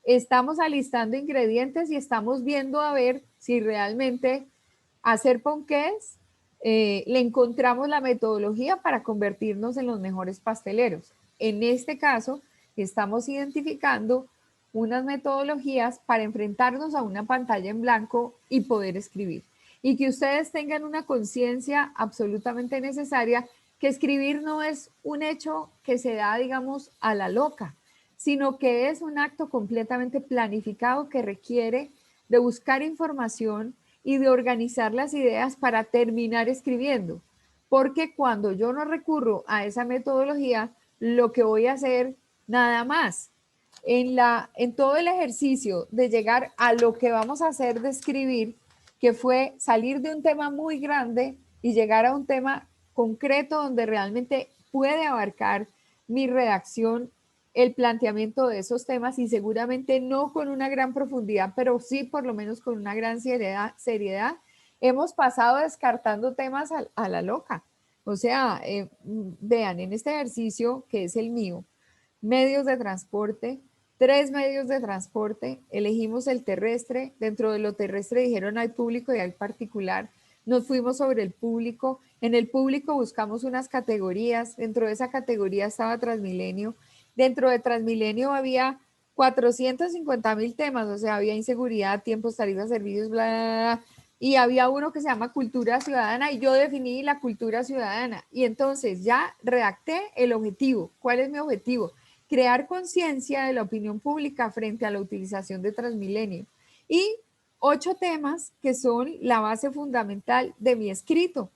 Estamos alistando ingredientes y estamos viendo a ver si realmente hacer ponqués le encontramos la metodología para convertirnos en los mejores pasteleros. En este caso, estamos identificando unas metodologías para enfrentarnos a una pantalla en blanco y poder escribir. Y que ustedes tengan una conciencia absolutamente necesaria que escribir no es un hecho que se da, digamos, a la loca, sino que es un acto completamente planificado que requiere de buscar información y de organizar las ideas para terminar escribiendo. Porque cuando yo no recurro a esa metodología, lo que voy a hacer nada más en todo el ejercicio de llegar a lo que vamos a hacer de escribir, que fue salir de un tema muy grande y llegar a un tema concreto donde realmente puede abarcar mi redacción, el planteamiento de esos temas y seguramente no con una gran profundidad, pero sí por lo menos con una gran seriedad. Hemos pasado descartando temas a la loca. O sea, vean, en este ejercicio que es el mío, medios de transporte, 3 medios de transporte, elegimos el terrestre, dentro de lo terrestre dijeron hay público y hay particular, nos fuimos sobre el público, en el público buscamos unas categorías, dentro de esa categoría estaba Transmilenio, dentro de Transmilenio había 450.000 temas, o sea, había inseguridad, tiempos, tarifas, servicios, bla, bla, bla, y había uno que se llama cultura ciudadana y yo definí la cultura ciudadana y entonces ya redacté el objetivo. ¿Cuál es mi objetivo? Crear conciencia de la opinión pública frente a la utilización de Transmilenio y 8 temas que son la base fundamental de mi escrito.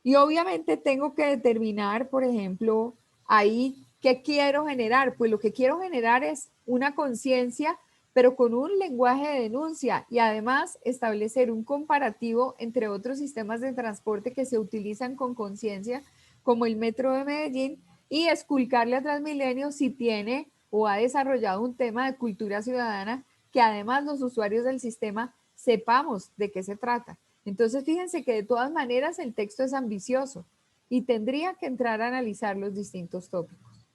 Y obviamente tengo que determinar, por ejemplo, ahí qué quiero generar. Pues lo que quiero generar es una conciencia pero con un lenguaje de denuncia y además establecer un comparativo entre otros sistemas de transporte que se utilizan con conciencia, como el Metro de Medellín, y esculcarle a Transmilenio si tiene o ha desarrollado un tema de cultura ciudadana que además los usuarios del sistema sepamos de qué se trata. Entonces, fíjense que de todas maneras el texto es ambicioso y tendría que entrar a analizar los distintos tópicos.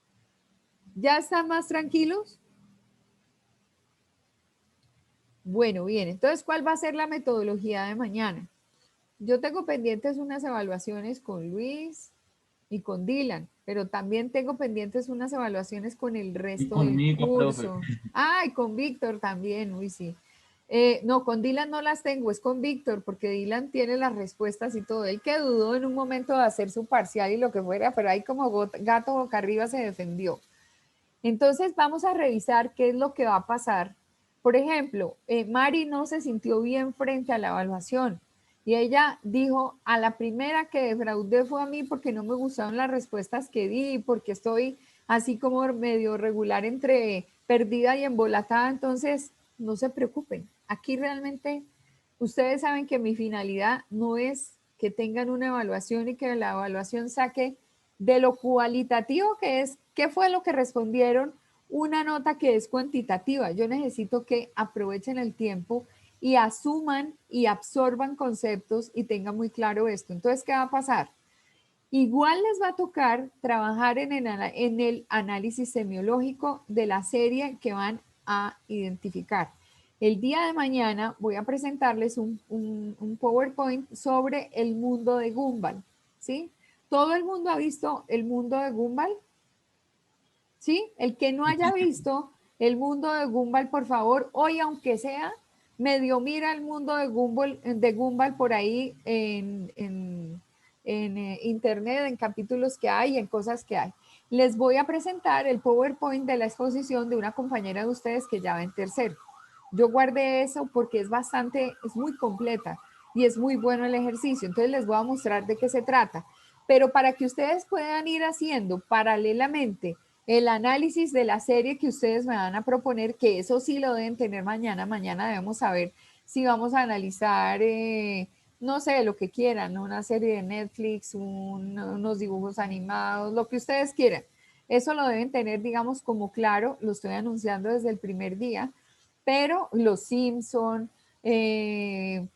¿Ya están más tranquilos? Bueno, bien, entonces, ¿cuál va a ser la metodología de mañana? Yo tengo pendientes unas evaluaciones con Luis y con Dylan, pero también tengo pendientes unas evaluaciones con el
Y
resto del
conmigo, profe.
curso. Ah, y con Víctor también, uy, sí. No, con Dylan no las tengo, es con Víctor, porque Dylan tiene las respuestas y todo. Él que dudó en un momento de hacer su parcial y lo que fuera, pero ahí como gato boca arriba se defendió. Entonces vamos a revisar qué es lo que va a pasar. Por ejemplo, Mari no se sintió bien frente a la evaluación y ella dijo, a la primera que defraudé fue a mí porque no me gustaron las respuestas que di, porque estoy así como medio regular entre perdida y embolatada. Entonces, no se preocupen. Aquí realmente ustedes saben que mi finalidad no es que tengan una evaluación y que la evaluación saque de lo cualitativo que es, qué fue lo que respondieron, una nota que es cuantitativa. Yo necesito que aprovechen el tiempo y asuman y absorban conceptos y tengan muy claro esto. Entonces, ¿qué va a pasar? Igual les va a tocar trabajar en el análisis semiológico de la serie que van a identificar. El día de mañana voy a presentarles un PowerPoint sobre el mundo de Gumball, ¿sí? ¿Todo el mundo ha visto el mundo de Gumball? ¿Sí? El que no haya visto el mundo de Gumball, por favor, hoy aunque sea, medio mira el mundo de Gumball por ahí en internet, en capítulos que hay, en cosas que hay. Les voy a presentar el PowerPoint de la exposición de una compañera de ustedes que ya va en tercero. Yo guardé eso porque es muy completa y es muy bueno el ejercicio. Entonces les voy a mostrar de qué se trata. Pero para que ustedes puedan ir haciendo paralelamente el análisis de la serie que ustedes me van a proponer, que eso sí lo deben tener mañana. Mañana debemos saber si vamos a analizar, no sé, lo que quieran, ¿no? Una serie de Netflix, unos dibujos animados, lo que ustedes quieran. Eso lo deben tener, digamos, como claro, lo estoy anunciando desde el primer día, pero los Simpson, el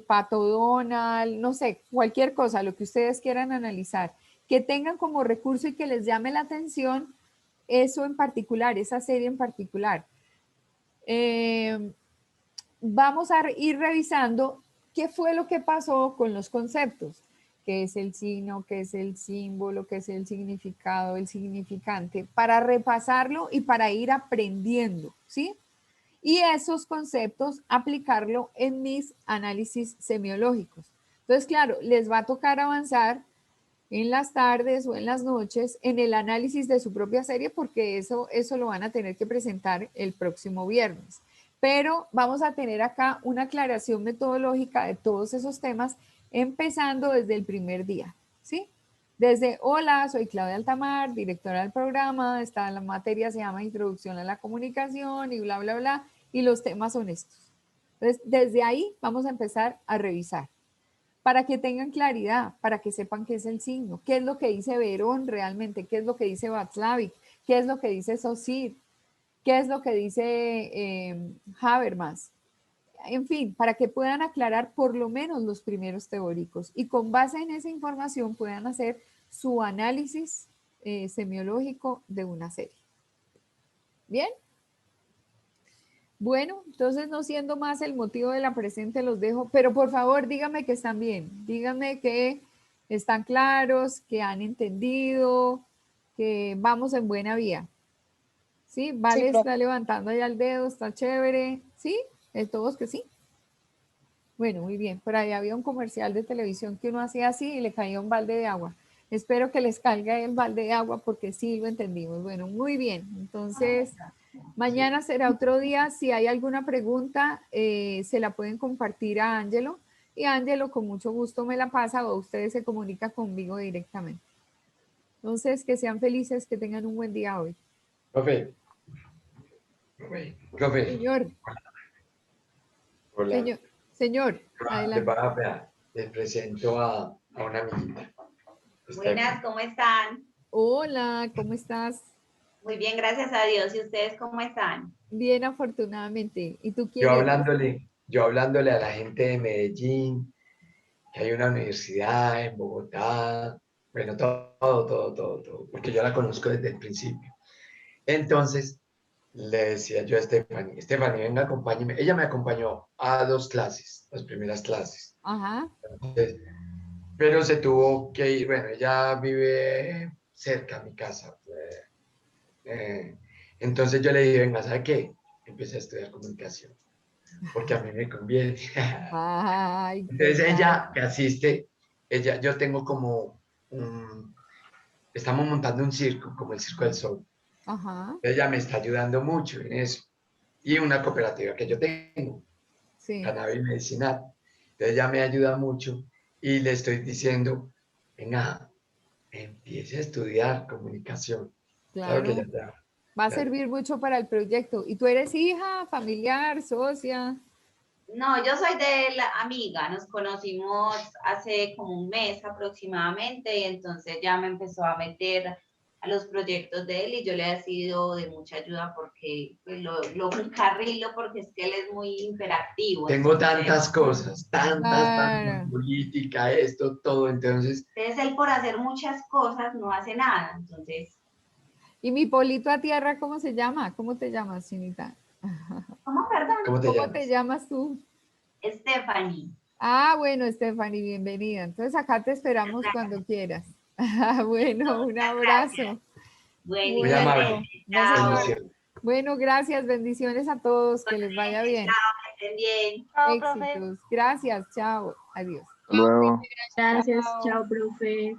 Pato Donald, no sé, cualquier cosa, lo que ustedes quieran analizar, que tengan como recurso y que les llame la atención eso en particular, esa serie en particular. Vamos a ir revisando qué fue lo que pasó con los conceptos, qué es el signo, qué es el símbolo, qué es el significado, el significante, para repasarlo y para ir aprendiendo, ¿sí? Y esos conceptos aplicarlo en mis análisis semiológicos. Entonces, claro, les va a tocar avanzar en las tardes o en las noches en el análisis de su propia serie porque eso lo van a tener que presentar el próximo viernes. Pero vamos a tener acá una aclaración metodológica de todos esos temas empezando desde el primer día, ¿sí? Desde, hola, soy Claudia Altamar, directora del programa, la materia se llama Introducción a la Comunicación y bla, bla, bla, y los temas son estos. Entonces, desde ahí vamos a empezar a revisar para que tengan claridad, para que sepan qué es el signo, qué es lo que dice Verón realmente, qué es lo que dice Václavic, qué es lo que dice Saussure, qué es lo que dice Habermas. En fin, para que puedan aclarar por lo menos los primeros teóricos y con base en esa información puedan hacer su análisis semiológico de una serie. ¿Bien? Bueno, entonces no siendo más el motivo de la presente los dejo, pero por favor díganme que están bien, díganme que están claros, que han entendido, que vamos en buena vía. ¿Sí? Vale, sí, está levantando ya el dedo, está chévere. ¿Sí? ¿Todos que sí? Bueno, muy bien. Por ahí había un comercial de televisión que uno hacía así y le caía un balde de agua. Espero que les caiga el balde de agua porque sí lo entendimos. Bueno, muy bien. Entonces, mañana será otro día. Si hay alguna pregunta, se la pueden compartir a Ángelo. Y Ángelo con mucho gusto me la pasa o ustedes se comunican conmigo directamente. Entonces, que sean felices, que tengan un buen día hoy.
Profe. Profe.
Señor,
Hola.
señor, adelante.
Les presento a una amiguita.
Buenas, ¿cómo están?
Hola, ¿cómo estás?
Muy bien, gracias a Dios. ¿Y ustedes cómo están?
Bien, afortunadamente. ¿Y tú quién
Yo
eres?
hablándole a la gente de Medellín, que hay una universidad en Bogotá, bueno, todo, porque yo la conozco desde el principio. Entonces, le decía yo a Stephanie, venga, acompáñeme. Ella me acompañó a 2 clases, las primeras clases.
Ajá.
Entonces, pero se tuvo que ir, bueno, ella vive cerca de mi casa. Entonces yo le dije, venga, ¿sabe qué? Empecé a estudiar comunicación, porque a mí me conviene.
Ay, qué
Entonces
tal.
ella me asiste, yo tengo como estamos montando un circo, como el Circo del Sol.
Ajá.
Ella me está ayudando mucho en eso. Y una cooperativa que yo tengo,
Sí.
Cannabis Medicinal. Entonces ella me ayuda mucho y le estoy diciendo, venga, empiece a estudiar comunicación. Claro que
Claro.
ya.
Va a servir mucho para el proyecto. ¿Y tú eres hija, familiar, socia?
No, yo soy de la amiga. Nos conocimos hace como un mes aproximadamente y entonces ya me empezó a meter a los proyectos de él y yo le he sido de mucha ayuda porque pues, lo encarrilo porque es que él es muy hiperactivo.
Tengo
entonces,
tantas cosas, tantas,
Claro.
política, esto, todo, entonces.
Entonces él por hacer muchas cosas no hace nada, entonces.
¿Y mi polito a tierra cómo se llama? ¿Cómo te llamas, Chinita?
¿Cómo, perdón?
¿Cómo te llamas tú?
Stephanie.
Ah, bueno, Stephanie, bienvenida. Entonces acá te esperamos cuando quieras. Bueno, un abrazo.
Bueno,
Muy amable.
No, señor.
Bendiciones.
Bueno, gracias, bendiciones a todos, que les vaya bien.
Chao, que estén bien.
Chao, profe.
Éxitos. Gracias, chao, adiós.
Luego.
Gracias, chao, profe.